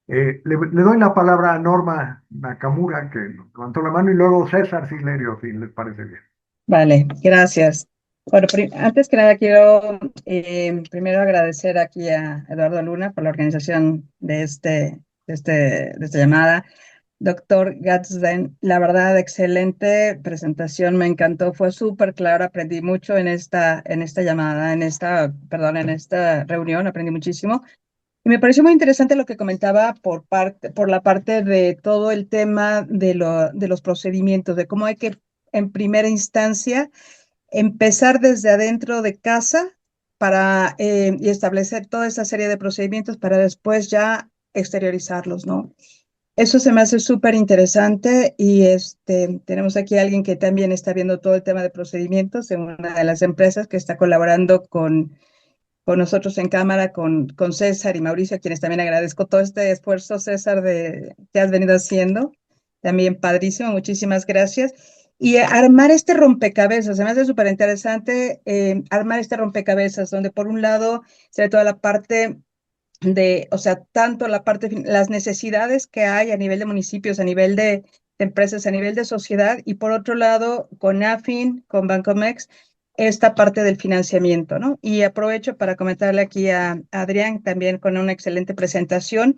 [SPEAKER 1] Le doy la palabra a Norma Nakamura, que levantó la mano, y luego César Silerio, si les parece bien.
[SPEAKER 5] Vale, gracias. Bueno, antes que nada quiero primero agradecer aquí a Eduardo Luna por la organización de esta llamada. Doctor Gatzen, la verdad, excelente presentación, me encantó, fue súper clara, aprendí mucho en esta llamada, en esta reunión, aprendí muchísimo. Y me pareció muy interesante lo que comentaba por la parte de todo el tema de los procedimientos, de cómo hay que, en primera instancia, empezar desde adentro de casa y establecer toda esa serie de procedimientos para después ya exteriorizarlos, ¿no? Eso se me hace súper interesante y tenemos aquí a alguien que también está viendo todo el tema de procedimientos en una de las empresas que está colaborando con nosotros en cámara, con César y Mauricio, a quienes también agradezco todo este esfuerzo, César, que has venido haciendo. También padrísimo, muchísimas gracias. Y armar este rompecabezas, se me hace súper interesante armar este rompecabezas, donde por un lado se ve toda la parte o sea, tanto las necesidades que hay a nivel de municipios, a nivel de empresas, a nivel de sociedad, y por otro lado, con AFIN, con Bancomex, esta parte del financiamiento, ¿no? Y aprovecho para comentarle aquí a Adrián, también con una excelente presentación,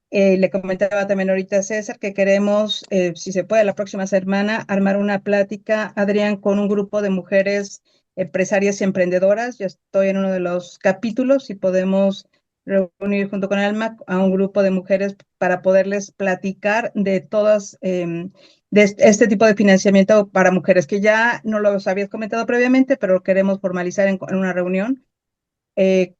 [SPEAKER 5] Le comentaba también ahorita a César que queremos, si se puede, la próxima semana armar una plática, Adrián, con un grupo de mujeres empresarias y emprendedoras. Yo estoy en uno de los capítulos y podemos reunir junto con Alma a un grupo de mujeres para poderles platicar de todas, de este tipo de financiamiento para mujeres, que ya no los habías comentado previamente, pero lo queremos formalizar en una reunión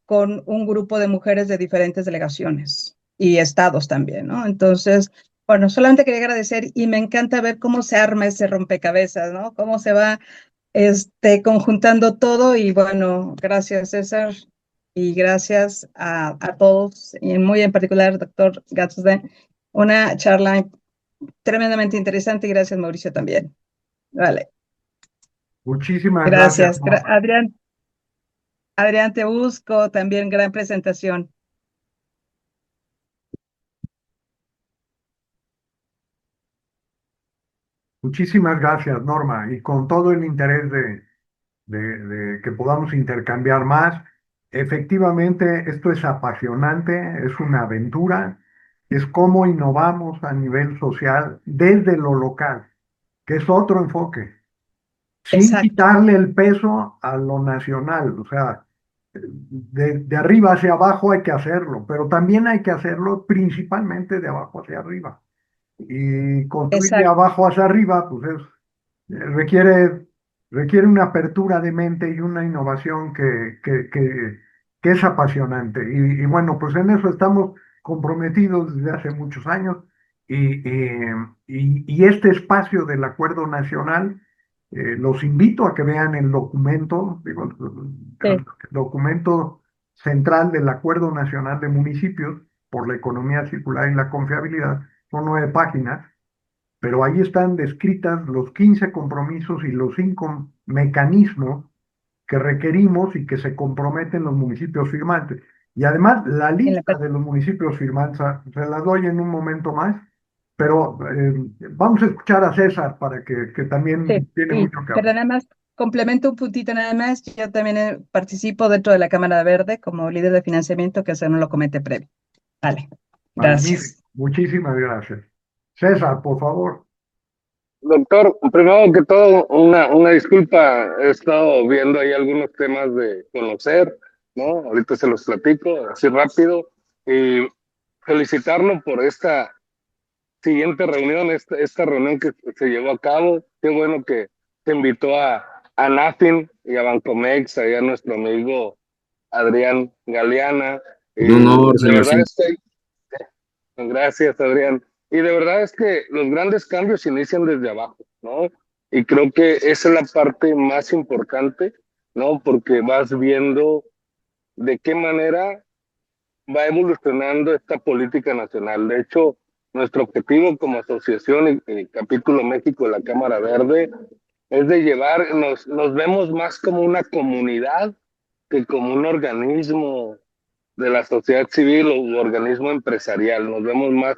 [SPEAKER 5] con un grupo de mujeres de diferentes delegaciones y estados también, ¿no? Entonces, bueno, solamente quería agradecer y me encanta ver cómo se arma ese rompecabezas, ¿no? Cómo se va conjuntando todo y bueno, gracias César y gracias a todos y muy en particular, doctor Gatzden. Una charla tremendamente interesante y gracias Mauricio también. Vale,
[SPEAKER 1] Muchísimas gracias,
[SPEAKER 5] gracias.
[SPEAKER 1] Norma.
[SPEAKER 5] Adrián, te busco también, gran presentación.
[SPEAKER 1] Muchísimas gracias, Norma, y con todo el interés de que podamos intercambiar más. Efectivamente, esto es apasionante, es una aventura, es cómo innovamos a nivel social desde lo local, que es otro enfoque, sin
[SPEAKER 5] Exacto,
[SPEAKER 1] quitarle el peso a lo nacional. O sea, de arriba hacia abajo hay que hacerlo, pero también hay que hacerlo principalmente de abajo hacia arriba. Y construir de
[SPEAKER 5] exacto.
[SPEAKER 1] abajo hacia arriba, pues requiere, requiere una apertura de mente y una innovación que es apasionante. Y bueno, pues en eso estamos comprometidos desde hace muchos años y este espacio del Acuerdo Nacional, los invito a que vean el documento, digo, el
[SPEAKER 5] Sí,
[SPEAKER 1] documento central del Acuerdo Nacional de Municipios por la Economía Circular y la Confiabilidad. Son 9 páginas, pero ahí están descritas los 15 compromisos y los 5 mecanismos que requerimos y que se comprometen los municipios firmantes. Y además la
[SPEAKER 5] en la
[SPEAKER 1] lista de los municipios firmantes se las doy en un momento más, pero vamos a escuchar a César para que también
[SPEAKER 5] sí,
[SPEAKER 1] tiene
[SPEAKER 5] y
[SPEAKER 1] mucho que
[SPEAKER 5] pero
[SPEAKER 1] hablar.
[SPEAKER 5] nada más, complemento un puntito nada más. Yo también participo dentro de la Cámara Verde como líder de financiamiento, que eso no lo comenté previo. Vale,
[SPEAKER 1] Magnífico,
[SPEAKER 5] gracias.
[SPEAKER 1] muchísimas gracias. César, por favor.
[SPEAKER 6] Doctor, primero que todo, una disculpa, he estado viendo ahí algunos temas de conocer, ¿no? Ahorita se los platico, así rápido, y felicitarlo por esta siguiente reunión, esta reunión que se llevó a cabo. Qué bueno que te invitó a NAFIN y a Bancomex, ahí a nuestro amigo Adrián Galeana,
[SPEAKER 3] Un
[SPEAKER 6] y
[SPEAKER 3] honor,
[SPEAKER 6] de
[SPEAKER 3] señor
[SPEAKER 6] verdad
[SPEAKER 3] Sim.
[SPEAKER 6] gracias, Adrián. Y de verdad es que los grandes cambios inician desde abajo, ¿no? Y creo que esa es la parte más importante, ¿no? Porque vas viendo de qué manera va evolucionando esta política nacional. De hecho, nuestro objetivo como asociación y Capítulo México de la Cámara Verde es de llevar, nos vemos más como una comunidad que como un organismo de la sociedad civil o organismo empresarial. Nos vemos más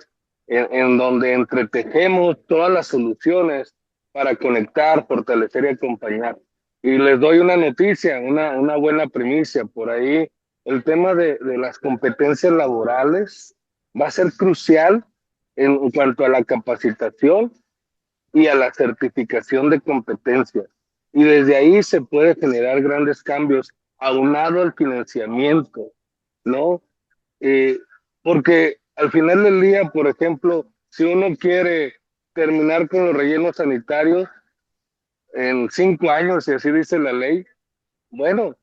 [SPEAKER 6] en donde entretejemos todas las soluciones para conectar, fortalecer y acompañar. Y les doy una noticia, una buena primicia. Por ahí, el tema de las competencias laborales va a ser crucial en cuanto a la capacitación y a la certificación de competencias. Y desde ahí se puede generar grandes cambios, aunado al financiamiento, ¿no? Eh, Porque al final del día, por ejemplo, si uno quiere terminar con los rellenos sanitarios en 5 años, y así dice la ley, bueno,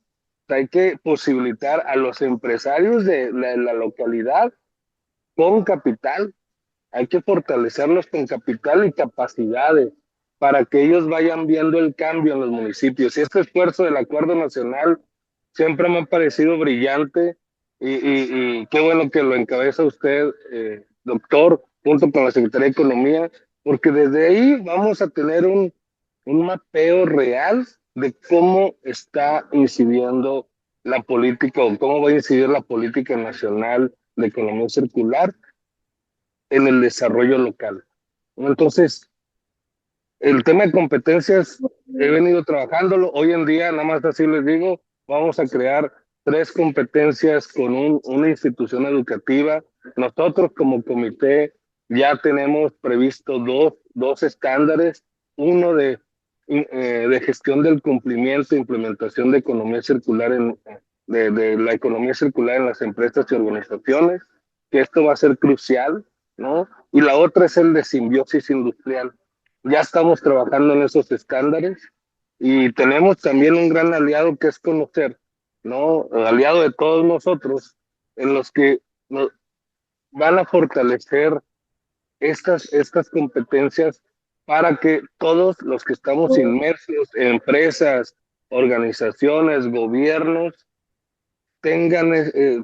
[SPEAKER 6] hay que posibilitar a los empresarios de la localidad con capital, hay que fortalecerlos con capital y capacidades para que ellos vayan viendo el cambio en los municipios. Y este esfuerzo del Acuerdo Nacional siempre me ha parecido brillante y qué bueno que lo encabeza usted, doctor, junto con la Secretaría de Economía, porque desde ahí vamos a tener un mapeo real de cómo está incidiendo la política o cómo va a incidir la política nacional de economía circular en el desarrollo local. Entonces, el tema de competencias he venido trabajándolo. Hoy en día, nada más así les digo, vamos a crear 3 competencias con una institución educativa Nosotros como comité ya tenemos previsto dos estándares, uno de gestión del cumplimiento e implementación de economía circular de la economía circular en las empresas y organizaciones, que esto va a ser crucial, ¿no? Y la otra es el de simbiosis industrial. Ya estamos trabajando en esos estándares y tenemos también un gran aliado que es Conocer, ¿no? El aliado de todos nosotros, en los que nos van a fortalecer estas competencias para que todos los que estamos inmersos, empresas, organizaciones, gobiernos, tengan eh,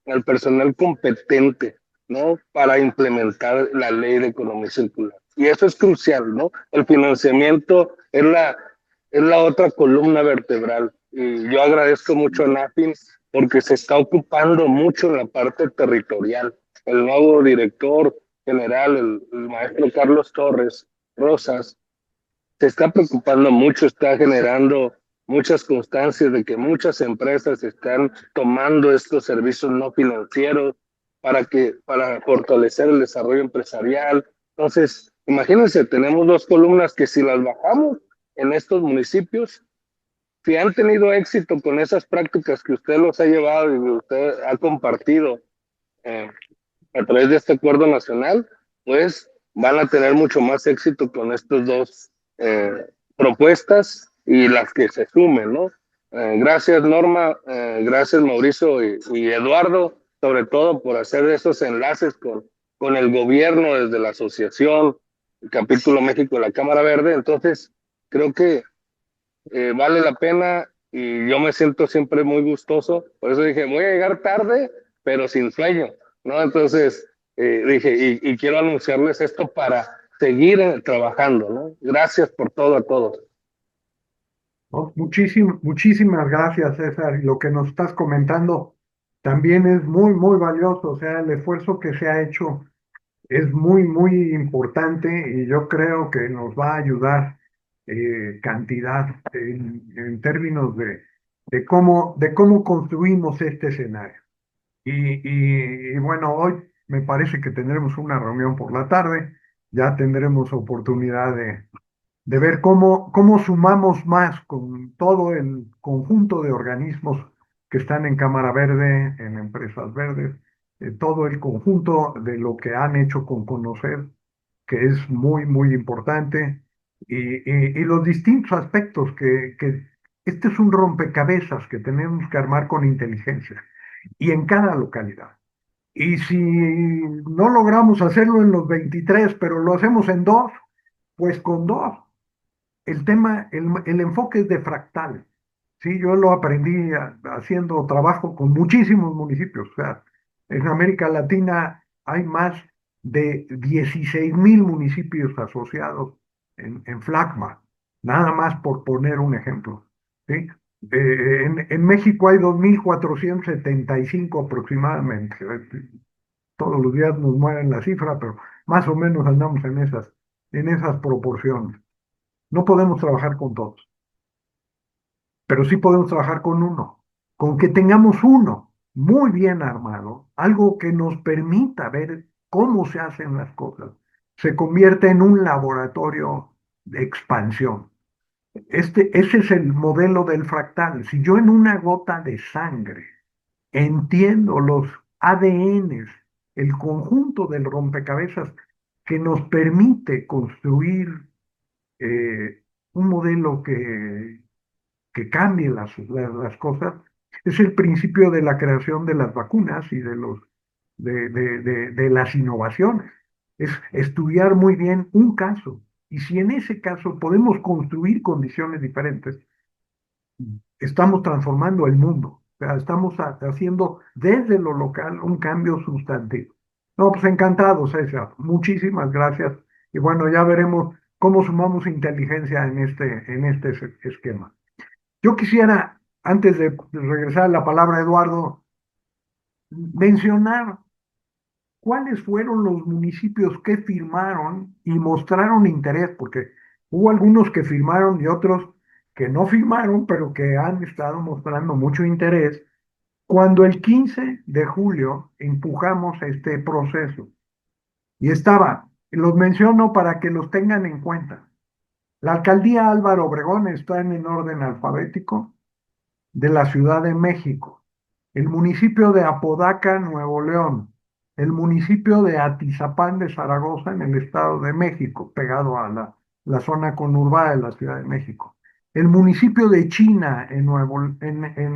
[SPEAKER 6] al personal competente, ¿no? Para implementar la ley de economía circular. Y eso es crucial, ¿no? El financiamiento es la otra columna vertebral. Y yo agradezco mucho a NAFIN porque se está ocupando mucho en la parte territorial. El nuevo director general, el maestro Carlos Torres Rosas, se está preocupando mucho, está generando muchas constancias de que muchas empresas están tomando estos servicios no financieros para fortalecer el desarrollo empresarial. Entonces, imagínense, tenemos dos columnas que si las bajamos en estos municipios, si han tenido éxito con esas prácticas que usted los ha llevado y usted ha compartido eh, a través de este acuerdo nacional, pues van a tener mucho más éxito con estos dos propuestas y las que se sumen, ¿no? Gracias Norma, gracias Mauricio y Eduardo, sobre todo por hacer esos enlaces con el gobierno desde la asociación, el Capítulo México de la Cámara Verde. Entonces, creo que vale la pena y yo me siento siempre muy gustoso. Por eso dije, voy a llegar tarde, pero sin sueño, ¿no? Entonces dije, y quiero anunciarles esto para seguir trabajando, ¿no? Gracias por todo a todos.
[SPEAKER 1] Oh, muchísimas gracias, César. Y lo que nos estás comentando también es muy, muy valioso. O sea, el esfuerzo que se ha hecho es muy, muy importante y yo creo que nos va a ayudar cantidad en términos de cómo construimos este escenario. Y bueno, hoy me parece que tendremos una reunión por la tarde, ya tendremos oportunidad de ver cómo sumamos más con todo el conjunto de organismos que están en Cámara Verde, en Empresas Verdes, todo el conjunto de lo que han hecho con Conocer, que es muy, muy importante, y los distintos aspectos que este es un rompecabezas que tenemos que armar con inteligencia y en cada localidad. Y si no logramos hacerlo en los 23, pero lo hacemos en dos, pues con dos. El tema, el enfoque es de fractal. Sí, yo lo aprendí haciendo trabajo con muchísimos municipios. O sea, en América Latina hay más de 16,000 municipios asociados en FLACMA, nada más por poner un ejemplo. ¿Sí? En México hay 2,475 aproximadamente. Todos los días nos mueven la cifra, pero más o menos andamos en esas proporciones. No podemos trabajar con todos, pero sí podemos trabajar con uno. Con que tengamos uno muy bien armado, algo que nos permita ver cómo se hacen las cosas, se convierte en un laboratorio de expansión. Ese es el modelo del fractal. Si yo en una gota de sangre entiendo los ADNs, el conjunto del rompecabezas que nos permite construir un modelo que cambie las cosas, es el principio de la creación de las vacunas y de las innovaciones. Es estudiar muy bien un caso. Y si en ese caso podemos construir condiciones diferentes, estamos transformando el mundo. O sea, estamos haciendo desde lo local un cambio sustantivo. No, pues encantado, César. Muchísimas gracias. Y bueno, ya veremos cómo sumamos inteligencia en este esquema. Yo quisiera, antes de regresar la palabra a Eduardo, mencionar cuáles fueron los municipios que firmaron y mostraron interés, porque hubo algunos que firmaron y otros que no firmaron, pero que han estado mostrando mucho interés Cuando el 15 de julio empujamos este proceso, y estaba, los menciono para que los tengan en cuenta. La alcaldía Álvaro Obregón está en orden alfabético de la Ciudad de México, el municipio de Apodaca, Nuevo León, el municipio de Atizapán de Zaragoza en el Estado de México, pegado a la zona conurbada de la Ciudad de México, el municipio de China en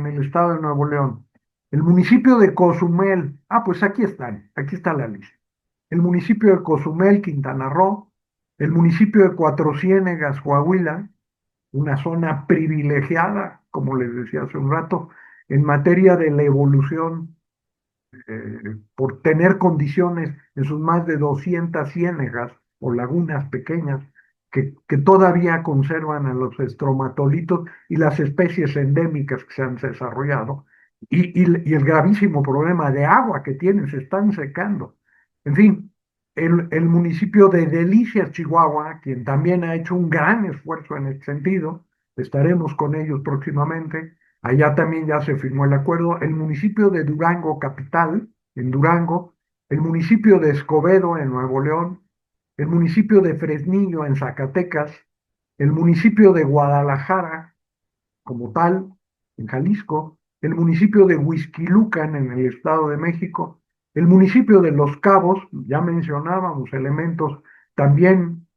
[SPEAKER 1] el Estado de Nuevo León, el municipio de Cozumel, pues aquí están, aquí está la lista, el municipio de Cozumel, Quintana Roo, el municipio de Cuatro Ciénegas, Coahuila, una zona privilegiada, como les decía hace un rato, en materia de la evolución, por tener condiciones en sus más de 200 ciénegas o lagunas pequeñas que todavía conservan a los estromatolitos y las especies endémicas que se han desarrollado, y el gravísimo problema de agua que tienen, se están secando. En fin, el municipio de Delicias, Chihuahua, quien también ha hecho un gran esfuerzo en este sentido, estaremos con ellos próximamente. Allá también ya se firmó el acuerdo. El municipio de Durango, capital, en Durango, el municipio de Escobedo, en Nuevo León, el municipio de Fresnillo, en Zacatecas, el municipio de Guadalajara, como tal, en Jalisco, el municipio de Huixquilucan, en el Estado de México, el municipio de Los Cabos, ya mencionábamos elementos, también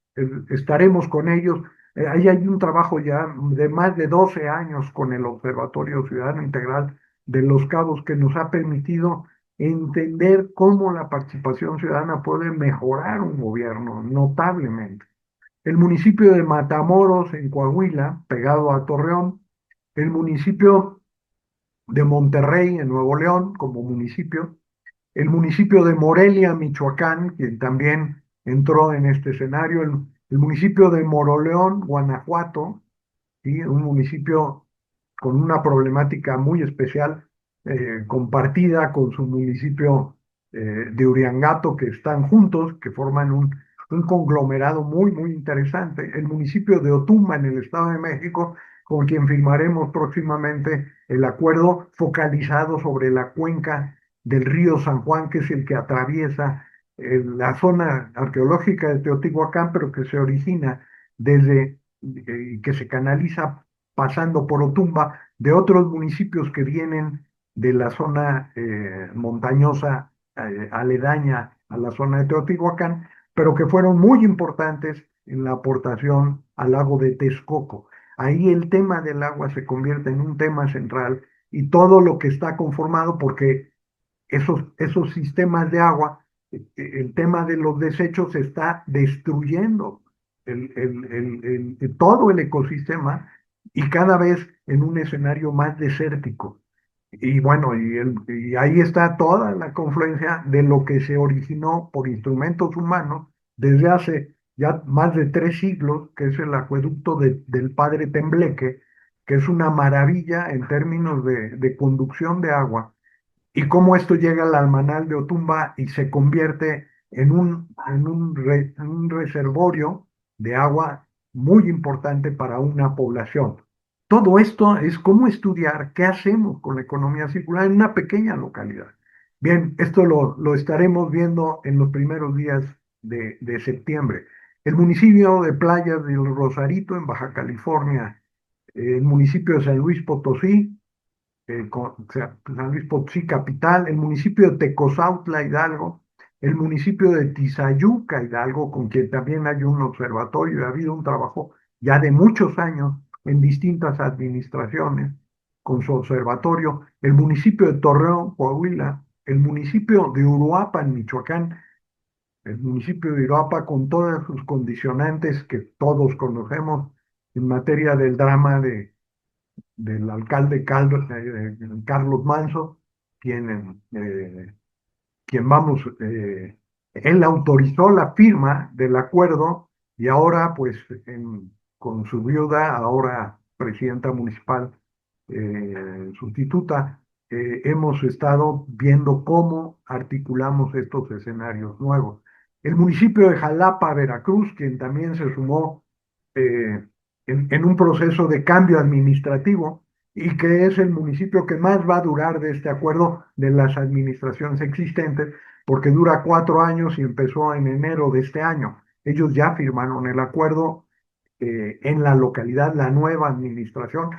[SPEAKER 1] estaremos con ellos. Ahí hay un trabajo ya de más de 12 años con el Observatorio Ciudadano Integral de Los Cabos que nos ha permitido entender cómo la participación ciudadana puede mejorar un gobierno notablemente. El municipio de Matamoros, en Coahuila, pegado a Torreón, el municipio de Monterrey, en Nuevo León, como municipio, el municipio de Morelia, Michoacán, quien también entró en este escenario, el municipio de Moroleón, Guanajuato, ¿sí? Un municipio con una problemática muy especial, compartida con su municipio de Uriangato, que están juntos, que forman un conglomerado muy, muy interesante. El municipio de Otumba, en el Estado de México, con quien firmaremos próximamente el acuerdo focalizado sobre la cuenca del río San Juan, que es el que atraviesa la zona arqueológica de Teotihuacán, pero que se origina desde que se canaliza pasando por Otumba, de otros municipios que vienen de la zona montañosa aledaña a la zona de Teotihuacán, pero que fueron muy importantes en la aportación al lago de Texcoco. Ahí el tema del agua se convierte en un tema central y todo lo que está conformado, porque esos sistemas de agua, el tema de los desechos se está destruyendo todo el ecosistema y cada vez en un escenario más desértico. Y bueno, y ahí está toda la confluencia de lo que se originó por instrumentos humanos desde hace ya más de 3 siglos, que es el acueducto del Padre Tembleque, que es una maravilla en términos de conducción de agua y cómo esto llega al almanal de Otumba y se convierte en un reservorio de agua muy importante para una población. Todo esto es cómo estudiar qué hacemos con la economía circular en una pequeña localidad. Bien, esto lo estaremos viendo en los primeros días de septiembre. El municipio de Playas del Rosarito, en Baja California, el municipio de San Luis Potosí, o sea, San Luis Potosí capital, el municipio de Tecozautla, Hidalgo, el municipio de Tizayuca, Hidalgo, con quien también hay un observatorio, y ha habido un trabajo ya de muchos años en distintas administraciones con su observatorio, el municipio de Torreón, Coahuila, el municipio de Uruapan, Michoacán, el municipio de Uruapan con todas sus condicionantes que todos conocemos en materia del drama del alcalde Carlos Manso, quien vamos, él autorizó la firma del acuerdo y ahora, pues, con su viuda, ahora presidenta municipal sustituta, hemos estado viendo cómo articulamos estos escenarios nuevos. El municipio de Jalapa, Veracruz, quien también se sumó en un proceso de cambio administrativo, y que es el municipio que más va a durar de este acuerdo de las administraciones existentes, porque dura 4 años y empezó en enero de este año. Ellos ya firmaron el acuerdo en la localidad, la nueva administración,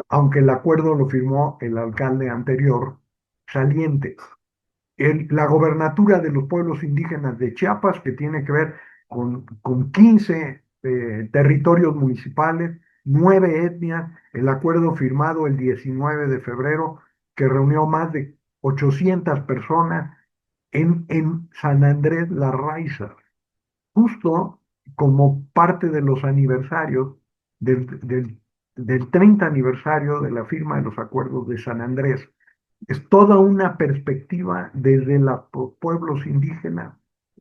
[SPEAKER 1] aunque el acuerdo lo firmó el alcalde anterior saliente. La gobernatura de los pueblos indígenas de Chiapas, que tiene que ver con 15 territorios municipales, 9 etnias, el acuerdo firmado el 19 de febrero, que reunió más de 800 personas en San Andrés La Raiza, justo como parte de los aniversarios del 30 aniversario de la firma de los acuerdos de San Andrés. Es toda una perspectiva desde los pueblos indígenas,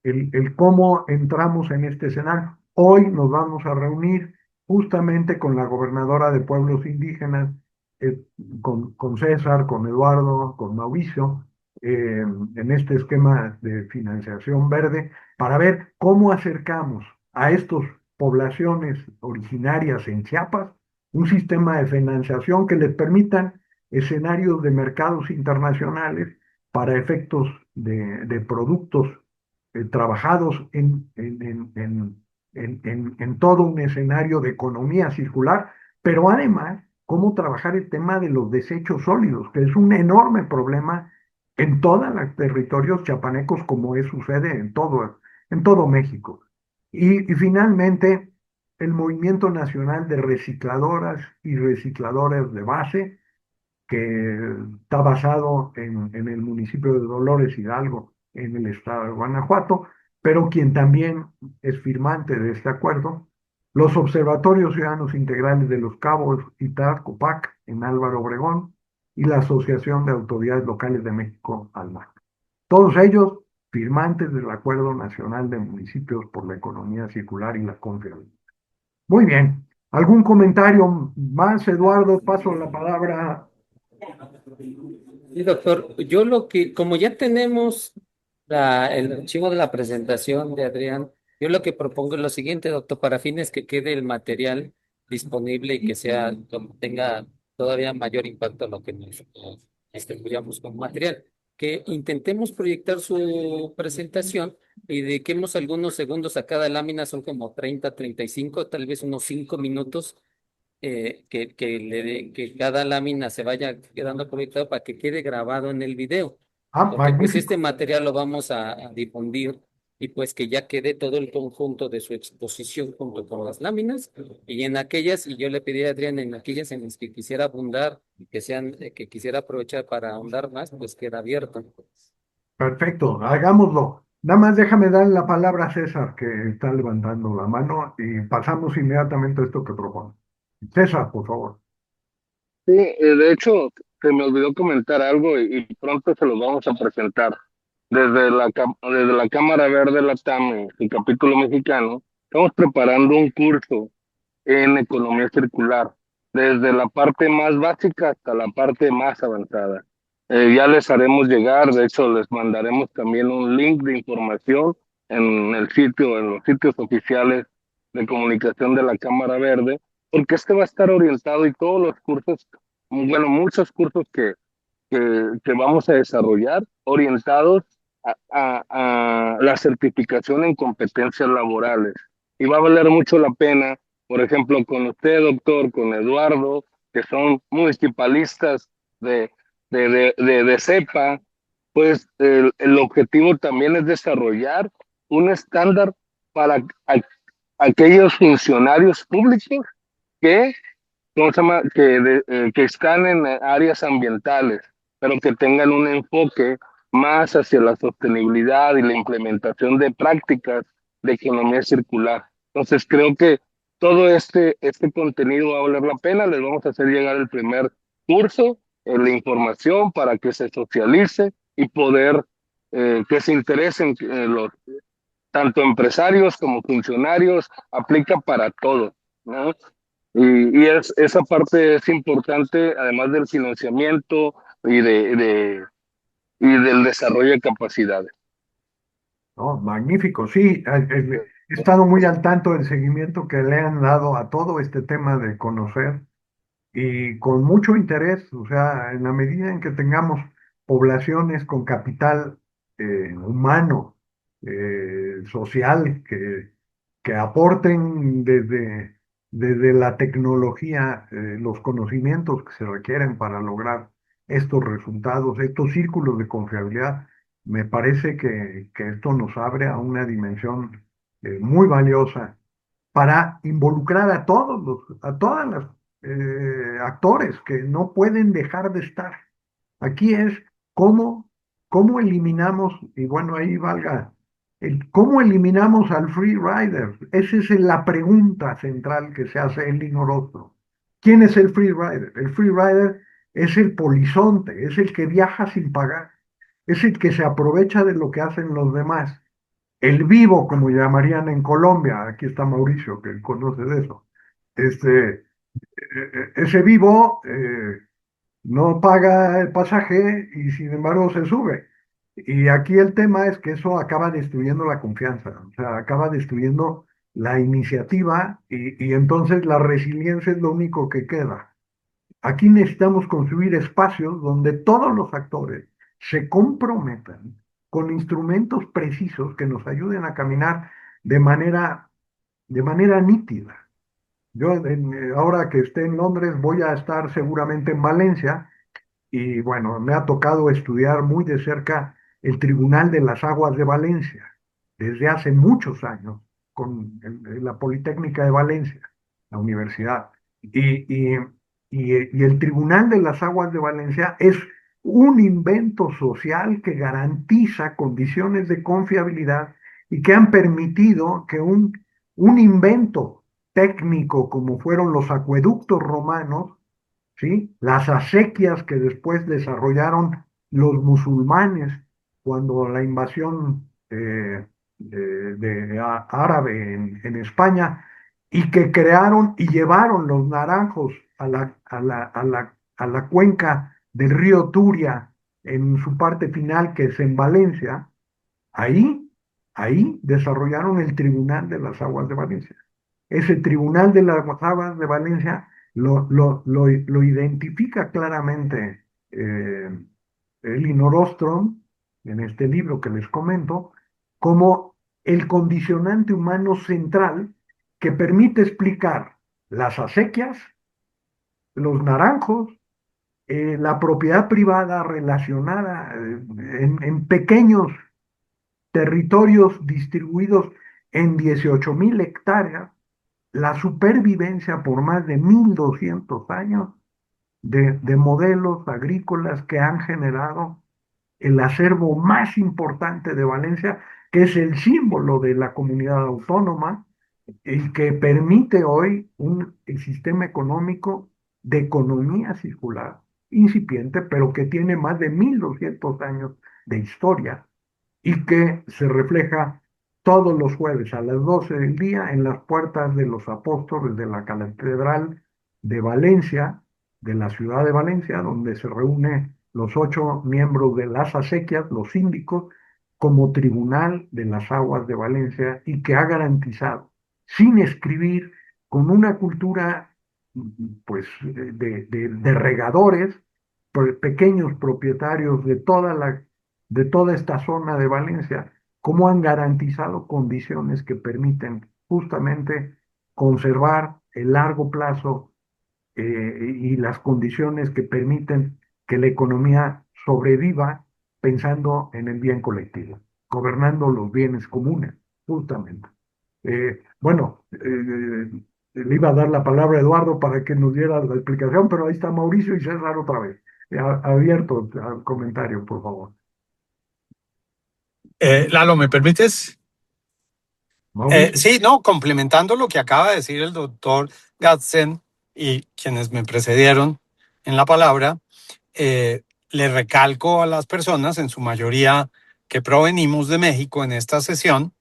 [SPEAKER 1] el cómo entramos en este escenario. Hoy nos vamos a reunir justamente con la gobernadora de pueblos indígenas, eh, con César, con Eduardo, con Mauricio, en este esquema de financiación verde, para ver cómo acercamos a estas poblaciones originarias en Chiapas un sistema de financiación que les permitan escenarios de mercados internacionales para efectos de productos trabajados en todo un escenario de economía circular, pero además cómo trabajar el tema de los desechos sólidos, que es un enorme problema en todos los territorios chiapanecos, como sucede en todo México. Y finalmente, el Movimiento Nacional de Recicladoras y Recicladores de Base, que está basado en el municipio de Dolores Hidalgo, en el estado de Guanajuato, pero quien también es firmante de este acuerdo, los Observatorios Ciudadanos Integrales de Los Cabos y Copac en Álvaro Obregón, y la Asociación de Autoridades Locales de México, ALMAC. Todos ellos firmantes del Acuerdo Nacional de Municipios por la Economía Circular y la Confiabilidad. Muy bien. ¿Algún comentario más, Eduardo? Paso la palabra.
[SPEAKER 2] Sí, doctor, como ya tenemos el archivo de la presentación de Adrián, yo lo que propongo es lo siguiente, doctor, para fines que quede el material disponible y que tenga todavía mayor impacto a lo que nos distribuyamos como material. Que intentemos proyectar su presentación y dediquemos algunos segundos a cada lámina, son como 30, 35, tal vez unos 5 minutos que cada lámina se vaya quedando proyectado para que quede grabado en el video, porque pues este
[SPEAKER 1] Magnífico.
[SPEAKER 2] material lo vamos a difundir y pues que ya quede todo el conjunto de su exposición junto con las láminas y en aquellas, y yo le pedí a Adrián, en aquellas en las que quisiera abundar, que quisiera aprovechar para ahondar más, pues queda abierto.
[SPEAKER 1] Perfecto, hagámoslo. Nada más déjame dar la palabra a César, que está levantando la mano, y pasamos inmediatamente a esto que propone. César, por favor.
[SPEAKER 6] Sí, de hecho, se me olvidó comentar algo y pronto se lo vamos a presentar. Desde la Cámara Verde Latam, el capítulo mexicano, estamos preparando un curso en economía circular, desde la parte más básica hasta la parte más avanzada. Ya les haremos llegar, de hecho, les mandaremos también un link de información en en los sitios oficiales de comunicación de la Cámara Verde, porque este va a estar orientado y todos los cursos, bueno, muchos cursos que vamos a desarrollar orientados a la certificación en competencias laborales. Y va a valer mucho la pena, por ejemplo, con usted, doctor, con Eduardo, que son municipalistas de CEPA, pues el objetivo también es desarrollar un estándar para aquellos funcionarios públicos que ¿cómo se llama? Que están en áreas ambientales, pero que tengan un enfoque más hacia la sostenibilidad y la implementación de prácticas de economía circular. Entonces, creo que todo este contenido va a valer la pena. Les vamos a hacer llegar el primer curso, la información para que se socialice y poder que se interesen tanto empresarios como funcionarios, aplica para todo, ¿no? Esa parte es importante, además del financiamiento y del desarrollo de capacidades.
[SPEAKER 1] No, magnífico, sí. He estado muy al tanto del seguimiento que le han dado a todo este tema de conocer y con mucho interés, o sea, en la medida en que tengamos poblaciones con capital humano, social, que aporten desde la tecnología los conocimientos que se requieren para lograr estos resultados, estos círculos de confiabilidad, me parece que esto nos abre a una dimensión muy valiosa para involucrar a a todas las actores que no pueden dejar de estar. Aquí es cómo, cómo eliminamos, y bueno, ahí valga, cómo eliminamos al free rider. Esa es la pregunta central que se hace en Lino Orozco. ¿Quién es el free rider? El free rider es el polizonte, es el que viaja sin pagar, es el que se aprovecha de lo que hacen los demás. El vivo, como llamarían en Colombia, aquí está Mauricio, que conoce de eso. Ese vivo no paga el pasaje y sin embargo se sube. Y aquí el tema es que eso acaba destruyendo la confianza, o sea, acaba destruyendo la iniciativa y entonces la resiliencia es lo único que queda. Aquí necesitamos construir espacios donde todos los actores se comprometan con instrumentos precisos que nos ayuden a caminar de de manera nítida. Yo ahora que esté en Londres voy a estar seguramente en Valencia y bueno, me ha tocado estudiar muy de cerca el Tribunal de las Aguas de Valencia desde hace muchos años con la Politécnica de Valencia, la universidad. Y, y, y el Tribunal de las Aguas de Valencia es un invento social que garantiza condiciones de confiabilidad y que han permitido que un invento técnico como fueron los acueductos romanos, ¿sí? Las acequias que después desarrollaron los musulmanes cuando la invasión árabe en España y que crearon y llevaron los naranjos a la cuenca del río Turia en su parte final, que es en Valencia. Ahí, ahí desarrollaron el Tribunal de las Aguas de Valencia. Ese Tribunal de las Aguas de Valencia lo identifica claramente Elinor Ostrom en este libro que les comento como el condicionante humano central que permite explicar las acequias, los naranjos, la propiedad privada relacionada en pequeños territorios distribuidos en 18.000 hectáreas, la supervivencia por más de 1.200 años de modelos agrícolas que han generado el acervo más importante de Valencia, que es el símbolo de la comunidad autónoma y que permite hoy un sistema económico de economía circular, incipiente, pero que tiene más de 1.200 años de historia y que se refleja todos los jueves a las 12 del día en las puertas de los apóstoles de la Catedral de Valencia, de la ciudad de Valencia, donde se reúnen los 8 miembros de las acequias, los síndicos, como tribunal de las aguas de Valencia y que ha garantizado, sin escribir, con una cultura pues de regadores, pequeños propietarios de toda esta zona de Valencia, cómo han garantizado condiciones que permiten justamente conservar el largo plazo y las condiciones que permiten que la economía sobreviva pensando en el bien colectivo, gobernando los bienes comunes, justamente. Bueno, le iba a dar la palabra a Eduardo para que nos diera la explicación, pero ahí está Mauricio y César otra vez. Abierto al comentario, por favor.
[SPEAKER 4] Lalo, ¿me permites?
[SPEAKER 1] Mauricio.
[SPEAKER 4] Sí, no, complementando lo que acaba de decir el doctor Gatzen y quienes me precedieron en la palabra, le recalco a las personas, en su mayoría que provenimos de México en esta sesión,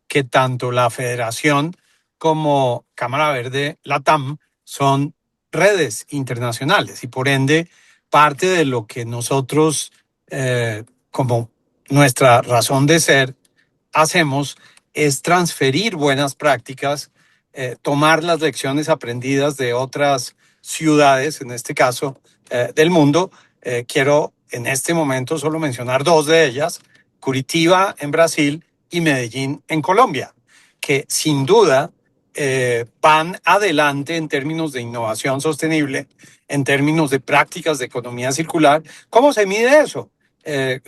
[SPEAKER 4] que tanto la Federación como Cámara Verde LATAM son redes internacionales y por ende parte de lo que nosotros como nuestra razón de ser hacemos es transferir buenas prácticas, tomar las lecciones aprendidas de otras ciudades, en este caso, del mundo. Quiero en este momento solo mencionar dos de ellas, Curitiba en Brasil y Medellín en Colombia, que sin duda van adelante en términos de innovación sostenible, en términos de prácticas de economía circular. ¿Cómo se mide eso?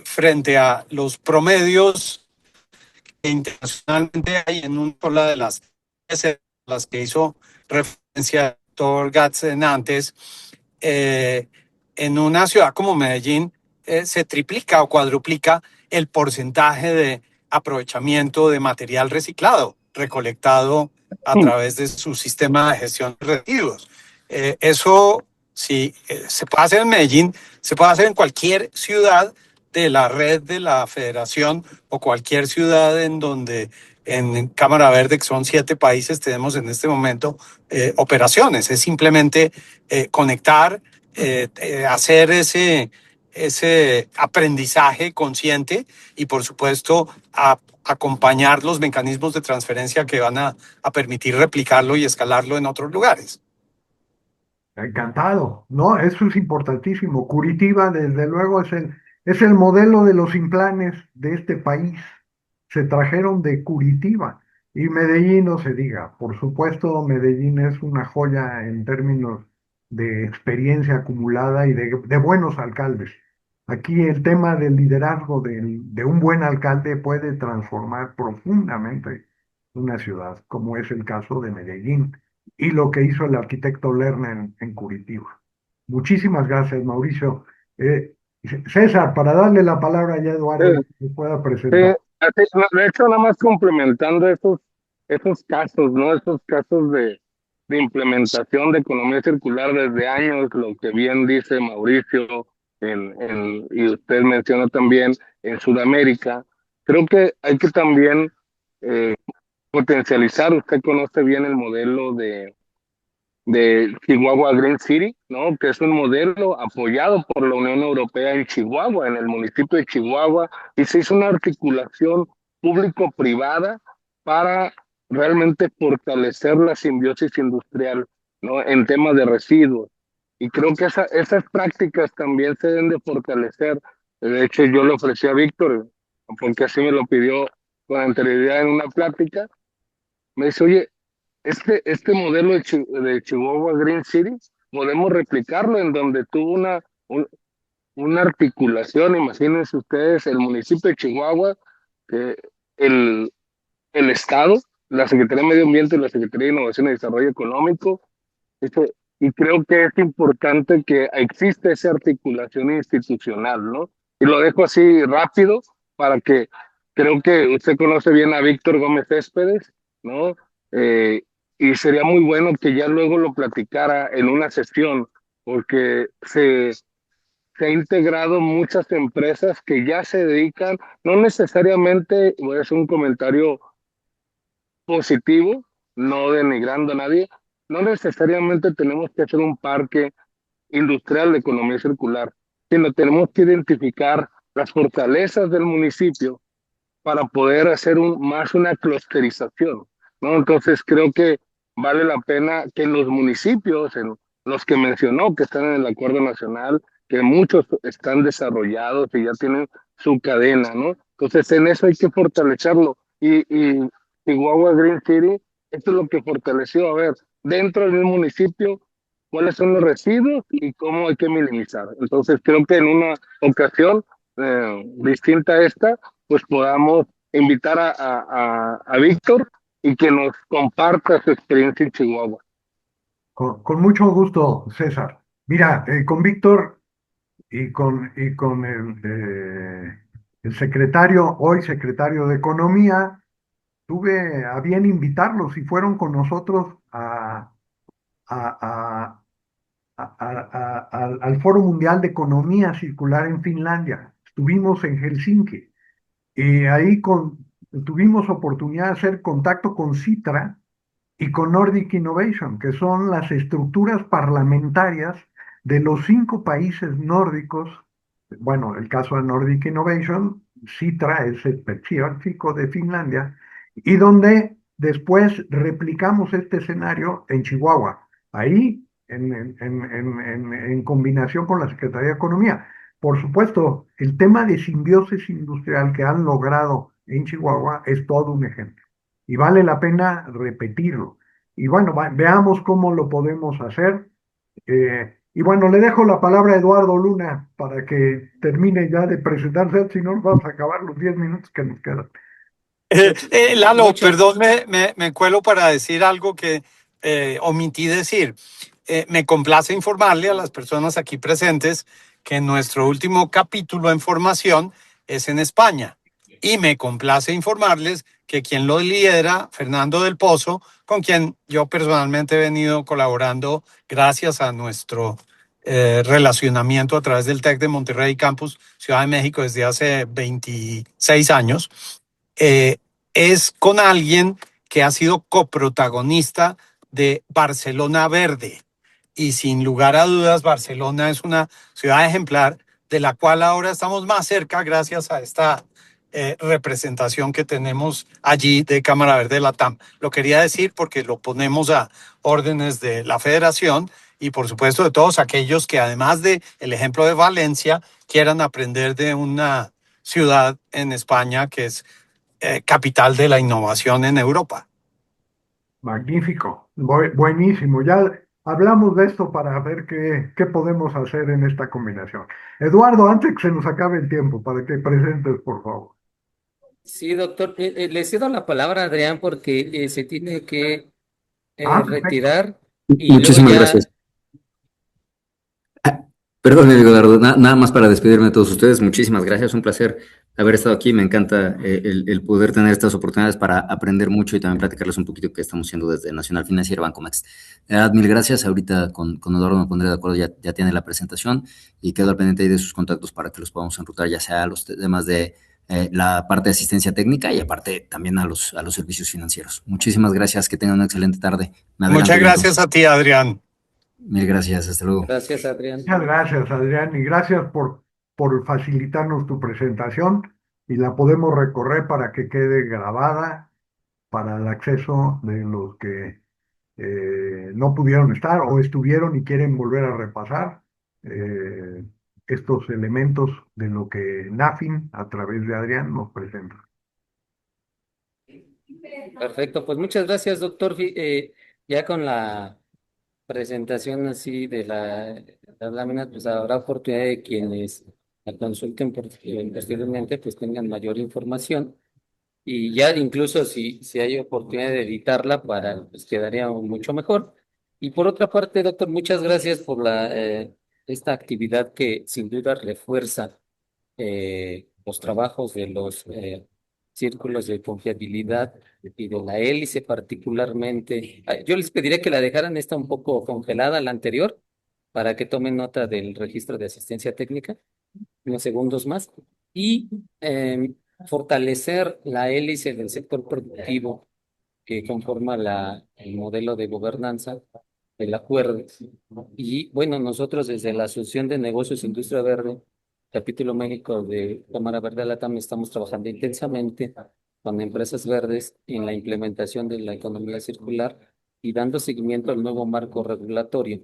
[SPEAKER 4] Frente a los promedios que internacionalmente hay en una sola de las que hizo referencia el doctor Gatzen antes, en una ciudad como Medellín se triplica o cuadruplica el porcentaje de aprovechamiento de material reciclado, recolectado a través de su sistema de gestión de residuos. Eso, si se puede hacer en Medellín, se puede hacer en cualquier ciudad de la red de la federación o cualquier ciudad en donde en Cámara Verde, que son 7 países, tenemos en este momento operaciones. Es simplemente conectar, hacer ese aprendizaje consciente y, por supuesto, acompañar los mecanismos de transferencia que van a permitir replicarlo y escalarlo en otros lugares.
[SPEAKER 1] Encantado, ¿no? Eso es importantísimo. Curitiba, desde luego, es el modelo de los implanes de este país. Se trajeron de Curitiba y Medellín, no se diga. Por supuesto, Medellín es una joya en términos de experiencia acumulada y de buenos alcaldes. Aquí el tema del liderazgo de un buen alcalde puede transformar profundamente una ciudad, como es el caso de Medellín y lo que hizo el arquitecto Lerner en Curitiba. Muchísimas gracias, Mauricio. César, para darle la palabra ya a Eduardo, que pueda presentar.
[SPEAKER 6] De hecho, nada más complementando esos casos, ¿no? Esos casos de implementación de economía circular desde años, lo que bien dice Mauricio, y usted menciona también en Sudamérica. Creo que hay que también eh, potencializar. Usted conoce bien el modelo de Chihuahua Green City, ¿no? Que es un modelo apoyado por la Unión Europea en Chihuahua, en el municipio de Chihuahua, y se hizo una articulación público-privada para realmente fortalecer la simbiosis industrial, ¿no? En temas de residuos. Y creo que esas prácticas también se deben de fortalecer. De hecho, yo le ofrecí a Víctor, porque así me lo pidió con anterioridad en una plática. Me dice, oye, este modelo de Chihuahua Green City, podemos replicarlo en donde tuvo una articulación. Imagínense ustedes, el municipio de Chihuahua, que el, el Estado, la Secretaría de Medio Ambiente y la Secretaría de Innovación y Desarrollo Económico. Esto- y creo que es importante que exista esa articulación institucional, ¿no? Y lo dejo así rápido para que creo que usted conoce bien a Víctor Gómez Céspedes, ¿no? Eh, y sería muy bueno que ya luego lo platicara en una sesión, porque se ha integrado muchas empresas que ya se dedican, no necesariamente, voy a hacer un comentario positivo, no denigrando a nadie, no necesariamente tenemos que hacer un parque industrial de economía circular, sino tenemos que identificar las fortalezas del municipio para poder hacer más una clusterización, ¿no? Entonces creo que vale la pena que en los municipios, en los que mencionó, que están en el Acuerdo Nacional, que muchos están desarrollados y ya tienen su cadena, ¿no? Entonces en eso hay que fortalecerlo. Y Chihuahua Green City, esto es lo que fortaleció, a ver, dentro del municipio, cuáles son los residuos y cómo hay que minimizar. Entonces creo que en una ocasión distinta a esta, pues podamos invitar a Víctor y que nos comparta su experiencia en Chihuahua.
[SPEAKER 1] Con mucho gusto, César. Mira, con Víctor y con el secretario, hoy secretario de Economía, tuve a bien invitarlos y fueron con nosotros a- al Foro Mundial de Economía Circular en Finlandia. Estuvimos en Helsinki y ahí tuvimos oportunidad de hacer contacto con Citra y con Nordic Innovation, que son las estructuras parlamentarias de los 5 países nórdicos. Bueno, el caso de Nordic Innovation, Citra es específico de Finlandia, y donde después replicamos este escenario en Chihuahua. Ahí en combinación con la Secretaría de Economía. Por supuesto, el tema de simbiosis industrial que han logrado en Chihuahua es todo un ejemplo y vale la pena repetirlo. Y bueno, veamos cómo lo podemos hacer. Y bueno, le dejo la palabra a Eduardo Luna para que termine ya de presentarse, si no nos vamos a acabar los 10 minutos que nos quedan.
[SPEAKER 4] Lalo,
[SPEAKER 2] Muchas-
[SPEAKER 4] perdón, me cuelo para decir algo que omití decir. Me complace informarle a las personas aquí presentes que nuestro último capítulo en formación es en España. Y me complace informarles que quien lo lidera, Fernando del Pozo, con quien yo personalmente he venido colaborando gracias a nuestro relacionamiento a través del TEC de Monterrey Campus Ciudad de México desde hace 26 años. Eh, es con alguien que ha sido coprotagonista de Barcelona Verde. Y sin lugar a dudas, Barcelona es una ciudad ejemplar de la cual ahora estamos más cerca gracias a esta representación que tenemos allí de Cámara Verde Latam. Lo quería decir porque lo ponemos a órdenes de la Federación y por supuesto de todos aquellos que además de el ejemplo de Valencia quieran aprender de una ciudad en España que es capital de la innovación en Europa.
[SPEAKER 1] Magnífico, buenísimo. Ya hablamos de esto para ver qué podemos hacer en esta combinación. Eduardo, antes que se nos acabe el tiempo, para que presentes, por favor.
[SPEAKER 2] Sí, doctor, le cedo la palabra a Adrián porque se tiene que
[SPEAKER 1] Perfecto.
[SPEAKER 2] retirar y luego
[SPEAKER 3] Muchísimas gracias.
[SPEAKER 2] ya.
[SPEAKER 3] Perdón, Eduardo, nada más para despedirme de todos ustedes. Muchísimas gracias, un placer haber estado aquí. Me encanta el poder tener estas oportunidades para aprender mucho y también platicarles un poquito qué estamos haciendo desde Nacional Financiero Bancomext. Mil gracias. Ahorita con Eduardo me pondré de acuerdo, ya tiene la presentación y quedo al pendiente ahí de sus contactos para que los podamos enrutar, ya sea a los temas de la parte de asistencia técnica y aparte también a los servicios financieros. Muchísimas gracias, que tengan una excelente tarde. Me adelanto
[SPEAKER 4] Muchas
[SPEAKER 3] yo
[SPEAKER 4] gracias
[SPEAKER 3] entonces.
[SPEAKER 4] a ti, Adrián.
[SPEAKER 3] Mil gracias, hasta luego.
[SPEAKER 2] Gracias, Adrián.
[SPEAKER 1] Muchas gracias, Adrián, y gracias por facilitarnos tu presentación y la podemos recorrer para que quede grabada para el acceso de los que no pudieron estar o estuvieron y quieren volver a repasar eh, estos elementos de lo que NAFIN a través de Adrián nos presenta.
[SPEAKER 2] Perfecto, pues muchas gracias, doctor. Ya con la presentación así de las láminas, pues habrá oportunidad de quienes la consulten posteriormente, pues tengan mayor información. Y ya incluso si hay oportunidad de editarla, pues quedaría mucho mejor. Y por otra parte, doctor, muchas gracias por esta actividad que sin duda refuerza los trabajos de los círculos de confiabilidad y de la hélice particularmente. Yo les pediría que la dejaran esta un poco congelada, la anterior, para que tomen nota del registro de asistencia técnica, unos segundos más, y fortalecer la hélice del sector productivo que conforma el modelo de gobernanza del acuerdo. Y bueno, nosotros desde la Asociación de Negocios Industria Verde, capítulo México de Cámara Verde Latam, estamos trabajando intensamente con empresas verdes en la implementación de la economía circular y dando seguimiento al nuevo marco regulatorio.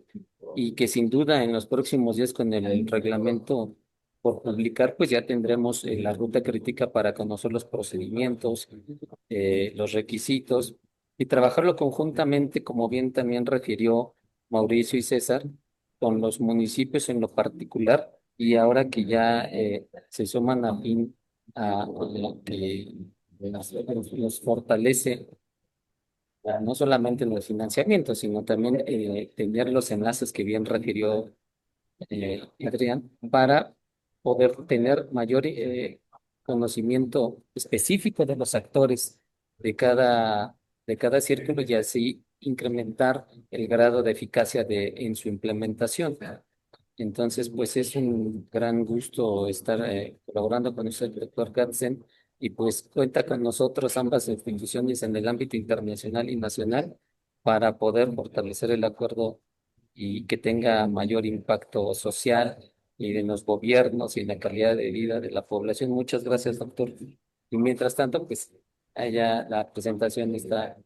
[SPEAKER 2] Y que sin duda en los próximos días con el reglamento por publicar, pues ya tendremos la ruta crítica para conocer los procedimientos, los requisitos y trabajarlo conjuntamente, como bien también refirió Mauricio y César, con los municipios en lo particular y ahora que ya se suman a fin a lo que nos fortalece no solamente en los financiamientos, sino también tener los enlaces que bien refirió Adrián, para poder tener mayor conocimiento específico de los actores de cada círculo y así incrementar el grado de eficacia en su implementación. Entonces, pues es un gran gusto estar colaborando con usted, doctor Gatzen, y pues cuenta con nosotros ambas instituciones en el ámbito internacional y nacional para poder fortalecer el acuerdo y que tenga mayor impacto social y en los gobiernos y en la calidad de vida de la población. Muchas gracias, doctor. Y mientras tanto, pues allá la presentación está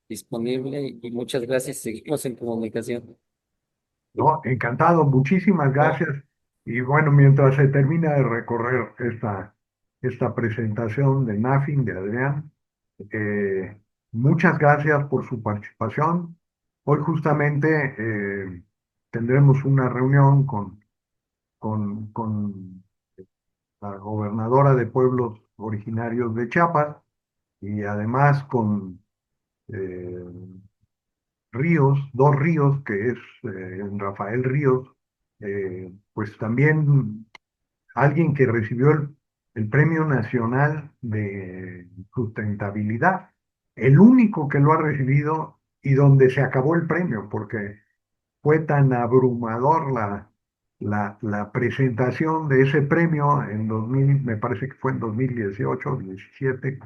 [SPEAKER 2] disponible y muchas gracias. Seguimos en comunicación.
[SPEAKER 1] No, encantado, muchísimas gracias. Y bueno, mientras se termina de recorrer esta presentación de NAFIN, de Adrián, eh, muchas gracias por su participación. Hoy justamente tendremos una reunión con la gobernadora de pueblos originarios de Chiapas y además con eh, Ríos, dos Ríos, que es Rafael Ríos, pues también alguien que recibió el Premio Nacional de Sustentabilidad, el único que lo ha recibido y donde se acabó el premio, porque fue tan abrumador la presentación de ese premio en 2000, me parece que fue en 2018, 17,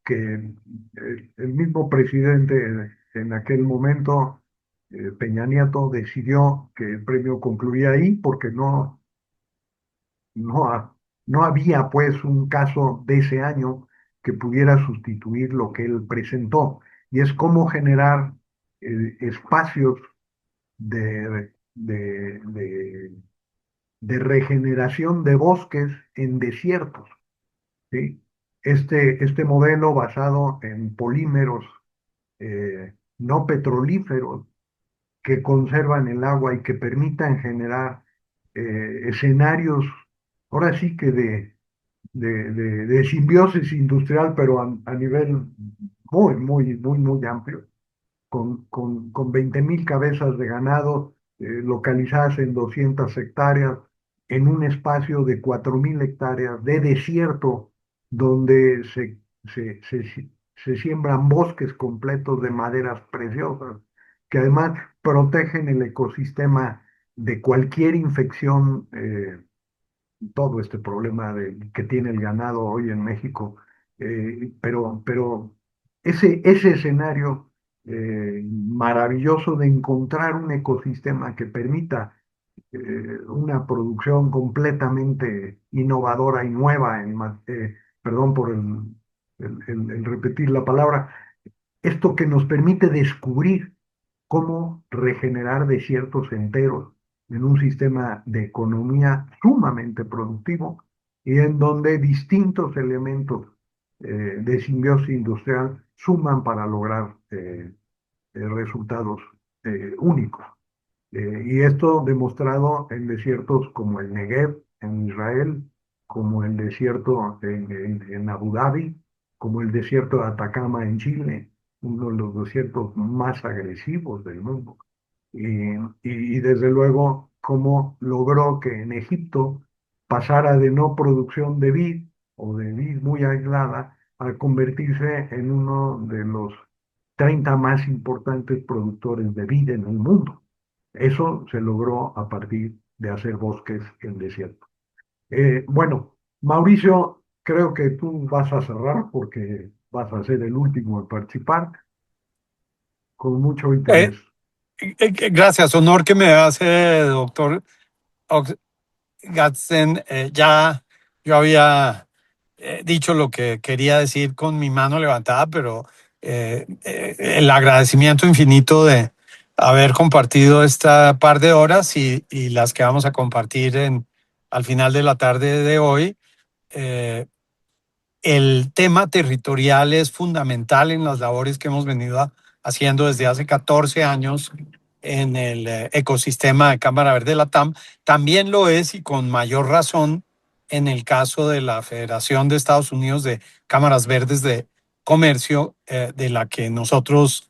[SPEAKER 1] que el mismo presidente en aquel momento, Peña Nieto, decidió que el premio concluía ahí porque no, no había pues un caso de ese año que pudiera sustituir lo que él presentó. Y es cómo generar espacios de regeneración de bosques en desiertos, ¿sí? Este modelo basado en polímeros no petrolíferos que conservan el agua y que permitan generar escenarios, ahora sí que de simbiosis industrial, pero a nivel muy amplio, con 20.000 cabezas de ganado localizadas en 200 hectáreas, en un espacio de 4.000 hectáreas de desierto, donde se siembran bosques completos de maderas preciosas, que además protegen el ecosistema de cualquier infección, todo este problema que tiene el ganado hoy en México. Pero ese escenario maravilloso de encontrar un ecosistema que permita una producción completamente innovadora y nueva, perdón por el repetir la palabra, esto que nos permite descubrir cómo regenerar desiertos enteros en un sistema de economía sumamente productivo y en donde distintos elementos de simbiosis industrial suman para lograr resultados únicos. Y esto demostrado en desiertos como el Negev en Israel, como el desierto en Abu Dhabi, como el desierto de Atacama en Chile, uno de los desiertos más agresivos del mundo. Y desde luego, cómo logró que en Egipto pasara de no producción de vid o de vid muy aislada a convertirse en uno de los 30 más importantes productores de vid en el mundo. Eso se logró a partir de hacer bosques en desierto. Bueno, Mauricio, creo que tú vas a cerrar porque vas a ser el último en participar con mucho
[SPEAKER 4] Eh,
[SPEAKER 1] interés.
[SPEAKER 4] Gracias, honor que me hace, doctor Gatzen. Ya yo había dicho lo que quería decir con mi mano levantada, pero el agradecimiento infinito de haber compartido esta par de horas y las que vamos a compartir al final de la tarde de hoy. Eh, el tema territorial es fundamental en las labores que hemos venido haciendo desde hace 14 años en el ecosistema de Cámara Verde Latam. También lo es, y con mayor razón, en el caso de la Federación de Estados Unidos de Cámaras Verdes de Comercio, de la que nosotros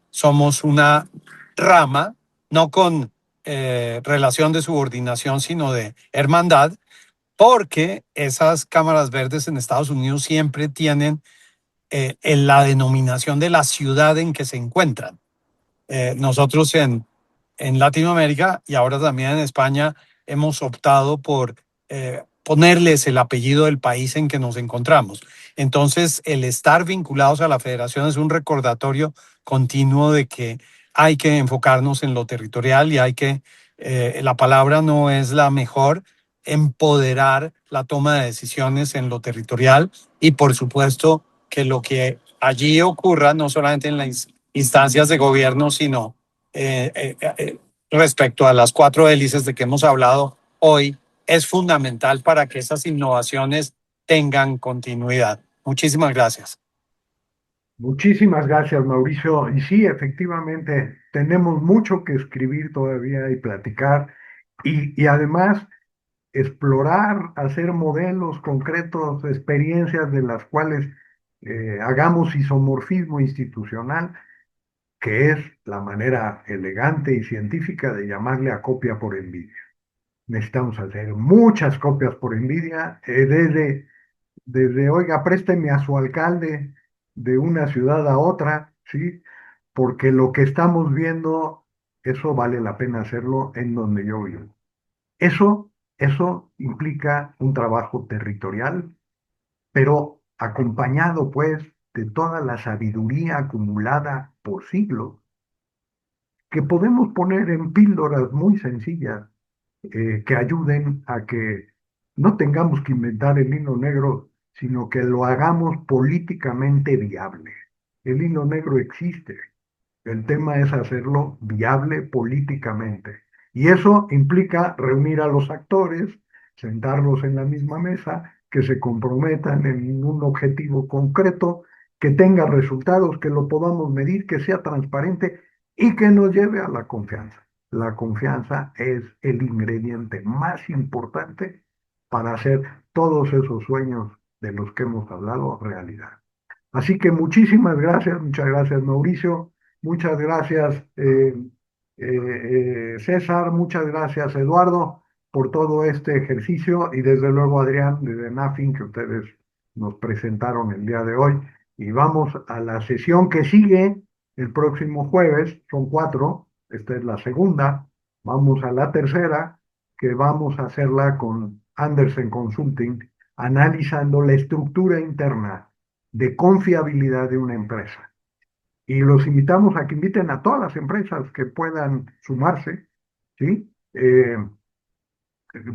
[SPEAKER 4] somos una rama, no con relación de subordinación, sino de hermandad, porque esas cámaras verdes en Estados Unidos siempre tienen en la denominación de la ciudad en que se encuentran. Nosotros en Latinoamérica y ahora también en España hemos optado por ponerles el apellido del país en que nos encontramos. Entonces, el estar vinculados a la federación es un recordatorio continuo de que hay que enfocarnos en lo territorial y hay que, la palabra no es la mejor, empoderar la toma de decisiones en lo territorial y por supuesto que lo que allí ocurra no solamente en las instancias de gobierno, sino respecto a las 4 hélices de que hemos hablado hoy, es fundamental para que esas innovaciones tengan continuidad. Muchísimas gracias.
[SPEAKER 1] Muchísimas gracias, Mauricio. Y sí, efectivamente, tenemos mucho que escribir todavía y platicar y además explorar, hacer modelos concretos, experiencias de las cuales hagamos isomorfismo institucional, que es la manera elegante y científica de llamarle a copia por envidia. Necesitamos hacer muchas copias por envidia, oiga, présteme a su alcalde de una ciudad a otra, ¿sí? Porque lo que estamos viendo, eso vale la pena hacerlo en donde yo vivo. Eso implica un trabajo territorial, pero acompañado, pues, de toda la sabiduría acumulada por siglos, que podemos poner en píldoras muy sencillas que ayuden a que no tengamos que inventar el hilo negro, sino que lo hagamos políticamente viable. El hilo negro existe. El tema es hacerlo viable políticamente. Y eso implica reunir a los actores, sentarlos en la misma mesa, que se comprometan en un objetivo concreto, que tenga resultados, que lo podamos medir, que sea transparente y que nos lleve a la confianza. La confianza es el ingrediente más importante para hacer todos esos sueños de los que hemos hablado realidad. Así que muchas gracias Mauricio, muchas gracias César, muchas gracias Eduardo por todo este ejercicio y desde luego Adrián de NAFIN que ustedes nos presentaron el día de hoy. Y vamos a la sesión que sigue el próximo jueves, son 4, esta es la segunda, vamos a la tercera que vamos a hacerla con Andersen Consulting, analizando la estructura interna de confiabilidad de una empresa. Y los invitamos a que inviten a todas las empresas que puedan sumarse, ¿sí?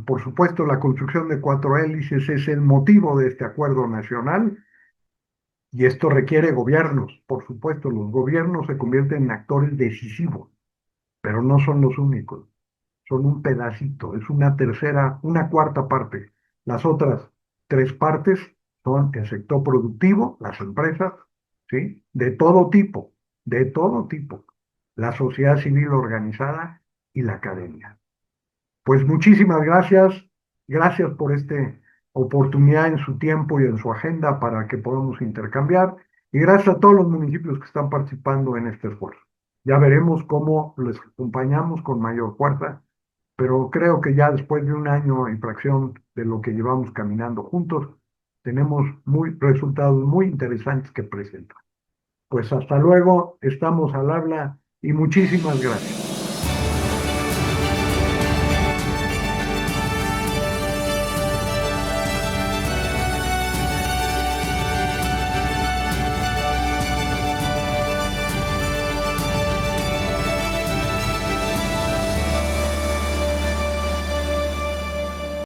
[SPEAKER 1] Por supuesto, la construcción de 4 hélices es el motivo de este acuerdo nacional y esto requiere gobiernos. Por supuesto, los gobiernos se convierten en actores decisivos, pero no son los únicos. Son un pedacito, es una cuarta parte. Las otras 3 partes son el sector productivo, las empresas, ¿sí? De todo tipo, la sociedad civil organizada y la academia. Pues muchísimas gracias por esta oportunidad en su tiempo y en su agenda para que podamos intercambiar y gracias a todos los municipios que están participando en este esfuerzo. Ya veremos cómo les acompañamos con mayor fuerza, pero creo que ya después de un año y fracción de lo que llevamos caminando juntos, tenemos resultados muy interesantes que presentar. Pues hasta luego, estamos al habla y muchísimas gracias.